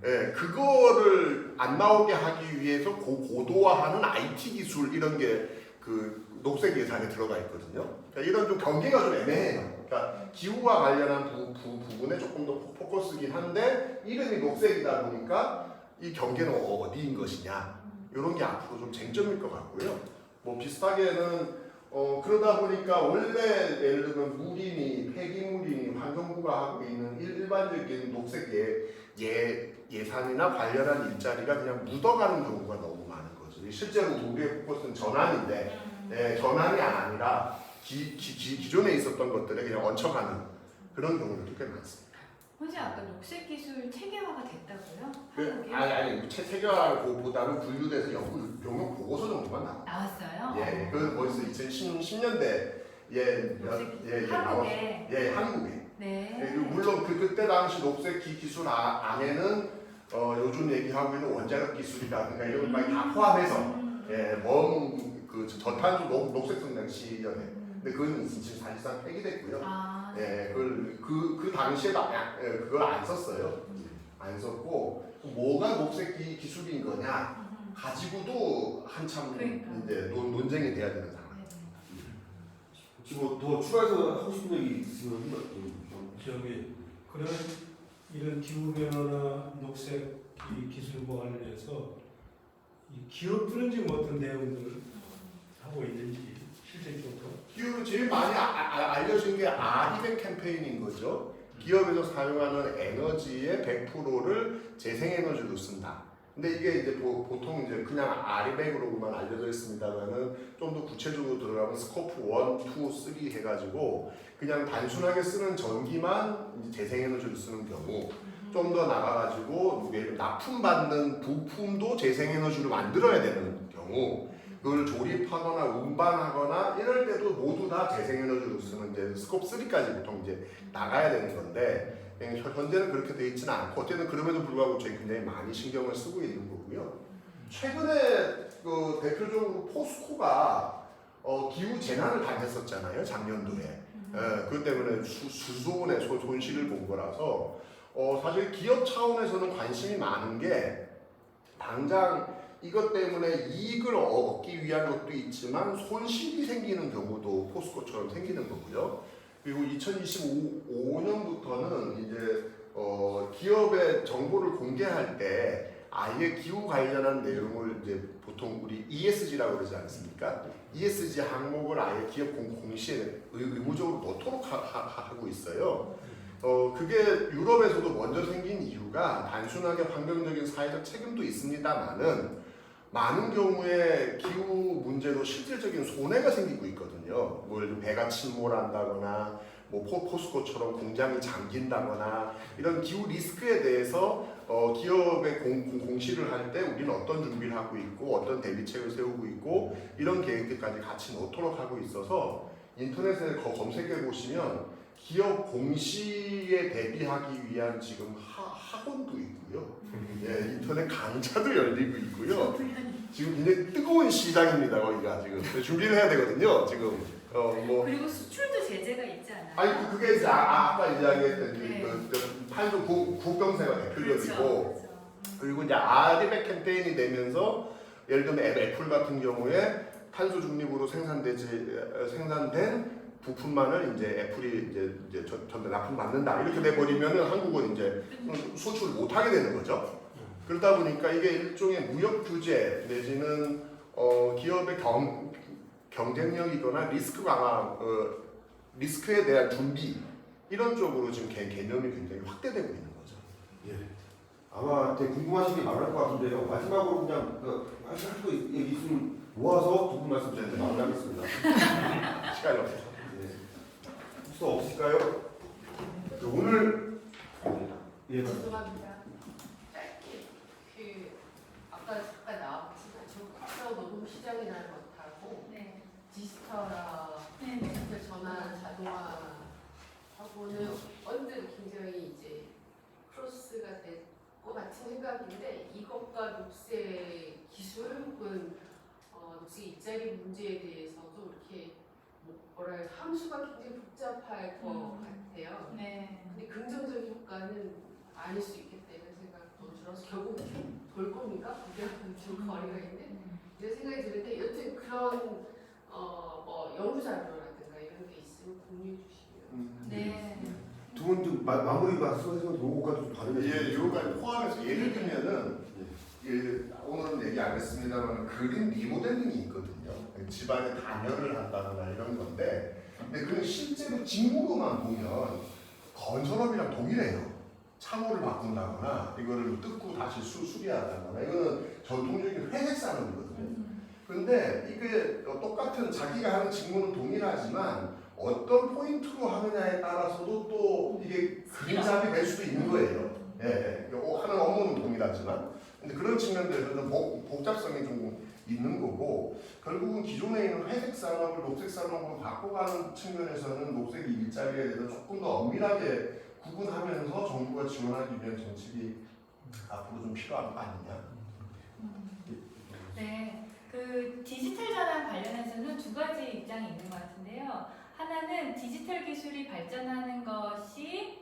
예, 그거를 안 나오게 하기 위해서 고도화하는 IT 기술 이런 게 그 녹색 예산에 들어가 있거든요. 그러니까 이런 좀 경계가 좀 애매해요. 그러니까 기후와 관련한 부분에 조금 더 포커스긴 한데 이름이 녹색이다 보니까 이 경계는 어디인 것이냐 이런 게 앞으로 좀 쟁점일 것 같고요. 뭐 비슷하게는 그러다 보니까 원래 예를 들면 무림이 폐기물이 환경부가 하고 있는 일반적인 녹색 예산이나 관련한 일자리가 그냥 묻어가는 경우가 너무 많은 거죠. 실제로 우리의 포커스는 전환인데 전환이 아니라 기존에 있었던 것들에 그냥 얹혀가는 그런 경우들도 꽤 많습니다. 혹시 아까 녹색 기술 체계화가 됐다고요? 그, 아니 체계화보다는 분류돼서 영역 보고서 정도만 나왔어요? 예, 그 벌써 2010년대 녹색 한국에 한국에. 네. 예, 물론 그때 당시 녹색 기술 안에는 요즘 얘기하고 있는 원자력 기술이라든가 이런 것까지 다 포함해서 그 저탄소 녹색 성장 시연에 근데 그건 지금 사실상 폐기됐고요. 예, 그 당시에 그걸 안 썼어요. 안 썼고 뭐가 녹색 기술인 거냐? 가지고도 한참 그러니까. 이제 논쟁이 돼야 되는 상황. 혹시 뭐 더 추가해서 하고 싶은 얘기 있으면 저기 그런 이런 기후 변화나 녹색 이 기술과 관련해서 이 기업들은 지금 어떤 대응들을 하고 있는지 실질적으로. 기업이 제일 많이 알려진 게 아리백 캠페인인 거죠. 기업에서 사용하는 에너지의 100%를 재생에너지로 쓴다. 근데 이게 이제 보통 이제 그냥 아리백으로만 알려져 있습니다만은 좀 더 구체적으로 들어가면 스코프 1, 2, 3 해가지고 그냥 단순하게 쓰는 전기만 이제 재생에너지로 쓰는 경우, 좀 더 나가가지고 납품받는 부품도 재생에너지로 만들어야 되는 경우, 그걸 조립하거나 운반하거나 이럴 때도 모두 다 재생에너지로 쓰는 이제 스코프 3까지 보통 이제 나가야 되는 건데, 현재는 그렇게 돼 있지는 않고 어쨌든 그럼에도 불구하고 저희 굉장히 많이 신경을 쓰고 있는 거고요. 최근에 그 대표적으로 포스코가 기후 재난을 당했었잖아요, 작년도에. 그것 때문에 수조 원의 손실을 본 거라서 사실 기업 차원에서는 관심이 많은 게 당장 이것 때문에 이익을 얻기 위한 것도 있지만 손실이 생기는 경우도 포스코처럼 생기는 거고요. 그리고 2025년부터는 이제 기업의 정보를 공개할 때 아예 기후 관련한 내용을 이제 보통 우리 ESG라고 그러지 않습니까? ESG 항목을 아예 기업 공시에 의무적으로 넣도록 하고 있어요. 그게 유럽에서도 먼저 생긴 이유가 단순하게 환경적인 사회적 책임도 있습니다만은 많은 경우에 기후 문제로 실질적인 손해가 생기고 있거든요. 뭐 예를 들면 배가 침몰한다거나 뭐 포스코처럼 공장이 잠긴다거나 이런 기후 리스크에 대해서 기업의 공시를 할 때 우리는 어떤 준비를 하고 있고 어떤 대비책을 세우고 있고 이런 계획들까지 같이 넣도록 하고 있어서 인터넷에 검색해 보시면 기업 공시에 대비하기 위한 지금 학원도 있고요. 예, 인터넷 강좌도 열리고 있고요. 지금 굉장히 뜨거운 시장입니다. 거기가 지금 준비를 해야 되거든요. 지금 뭐 그리고 수출도 제재가 있지 않아요? 아니 그게 이제 아까 이야기했던 네. 그 탄소 국경세가 대표적이고 그렇죠. 그리고 이제 아리백 캠페인이 되면서 예를 들면 애플 같은 경우에 탄소 중립으로 생산된 부품만을 이제 애플이 이제 전부 납품 받는다 이렇게 돼 버리면은 한국은 이제 수출 못 하게 되는 거죠. 그러다 보니까 이게 일종의 무역 규제 내지는 기업의 경쟁력이거나 리스크 강화, 리스크에 대한 준비 이런 쪽으로 지금 개념이 굉장히 확대되고 있는 거죠. 예. 아마 되게 궁금하신 게 많을 것 같은데요. 마지막으로 그냥 하실 거 얘기 있으면 모아서 두 분 말씀 드리는데 마무리하겠습니다. 시간이 없어서. 혹시 없을까요? 오늘 예. 죄송합니다. 짧게 그 아까 잠깐 나왔지만 적극적 노동 시장이라는 것하고 네. 디지털화, 네. 디지털 전환, 자동화하고는 언제도 굉장히 이제 크로스가 될 것 같은 생각인데 이것과 녹색 기술 혹은 녹색 일자리 문제에 대해서도 이렇게 뭐랄 함수가 굉장히 복잡할 것 같아요. 네. 근데 긍정적인 효과는 아닐 수 있겠다는 생각도 들어서 결국 돌 겁니까? 그게는 좀 거리가 있는 이런 생각이 드는데 여튼 그런 뭐 연구 자료라든가 이런 게 있으면 공유해 주시면 네. 두 분 좀 마무리 말씀하시면 요거까지 좀 다르게. 예, 요거까지 포함해서 예를 들면은 오늘은 얘기 안 했습니다만 그린 리모델링이 있거든요. 집안에 단열을 한다거나 이런 건데, 근데 그건 실제로 직무로만 보면 건설업이랑 동일해요. 창호를 바꾼다거나 이거를 뜯고 다시 수리하다거나 이거는 전통적인 회색 산업이거든요. 근데 이게 똑같은 자기가 하는 직무는 동일하지만 어떤 포인트로 하느냐에 따라서도 또 이게 그림잡이 될 수도 있는 거예요. 예, 하는 업무는 동일하지만 근데 그런 측면들에서는 복잡성이 좀 있는 거고 결국은 기존에 있는 회색 산업을 녹색 산업으로 바꿔가는 측면에서는 녹색 일자리에 대해서 조금 더 엄밀하게 구분하면서 정부가 지원하기 위한 정책이 앞으로 좀 필요한 거 아니냐? 네. 그 디지털 전환 관련해서는 두 가지 입장이 있는 것 같은데요. 하나는 디지털 기술이 발전하는 것이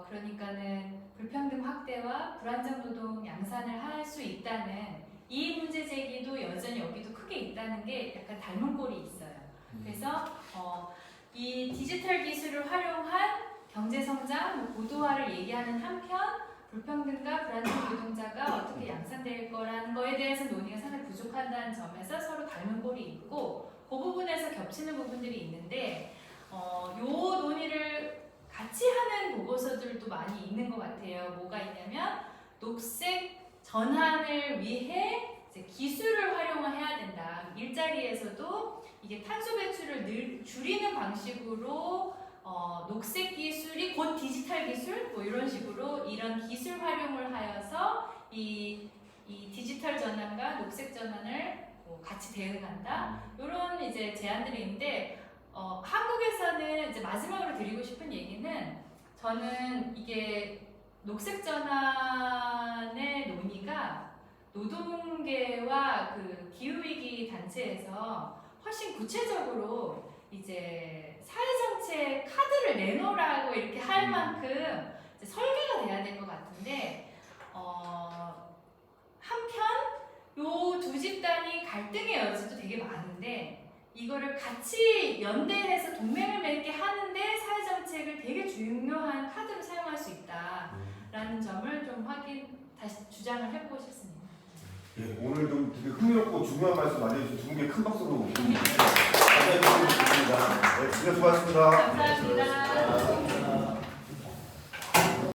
그러니까는 불평등 확대와 불안정 노동 양산을 할 수 있다는 이 문제 제기도 여전히 여기도 크게 있다는 게 약간 닮은 꼴이 있어요. 그래서 이 디지털 기술을 활용한 경제 성장, 뭐 고도화를 얘기하는 한편 불평등과 불안정 노동자가 어떻게 양산될 거라는 거에 대해서 논의가 상당히 부족하다는 점에서 서로 닮은 꼴이 있고 그 부분에서 겹치는 부분들이 있는데 요 논의를 같이 하는 보고서들도 많이 있는 것 같아요. 뭐가 있냐면 녹색 전환을 위해 이제 기술을 활용해야 된다. 일자리에서도 이게 탄소 배출을 늘 줄이는 방식으로 녹색 기술이 곧 디지털 기술 뭐 이런 식으로 이런 기술 활용을 하여서 이 디지털 전환과 녹색 전환을 뭐 같이 대응한다. 이런 이제 제안들이 있는데 한국에서는 이제 마지막으로 드리고 싶은 얘기는 저는 이게 녹색 전환의 논의가 노동계와 그 기후위기 단체에서 훨씬 구체적으로 이제 사회정책 카드를 내놓으라고 이렇게 할 만큼 이제 설계가 돼야 될 것 같은데 한편 요 두 집단이 갈등의 여지도 되게 많은데 이거를 같이 연대해서 동맹을 맺게 하는데 사회정책을 되게 중요한 카드로 사용할 수 있다라는 점을 좀 다시 주장을 해보고 싶습니다. 예, 오늘 좀 되게 흥미롭고 중요한 말씀 많이 해주신 두 분께 큰 박수로 감사드리겠습니다. 네, 진짜 수고하셨습니다. 감사합니다.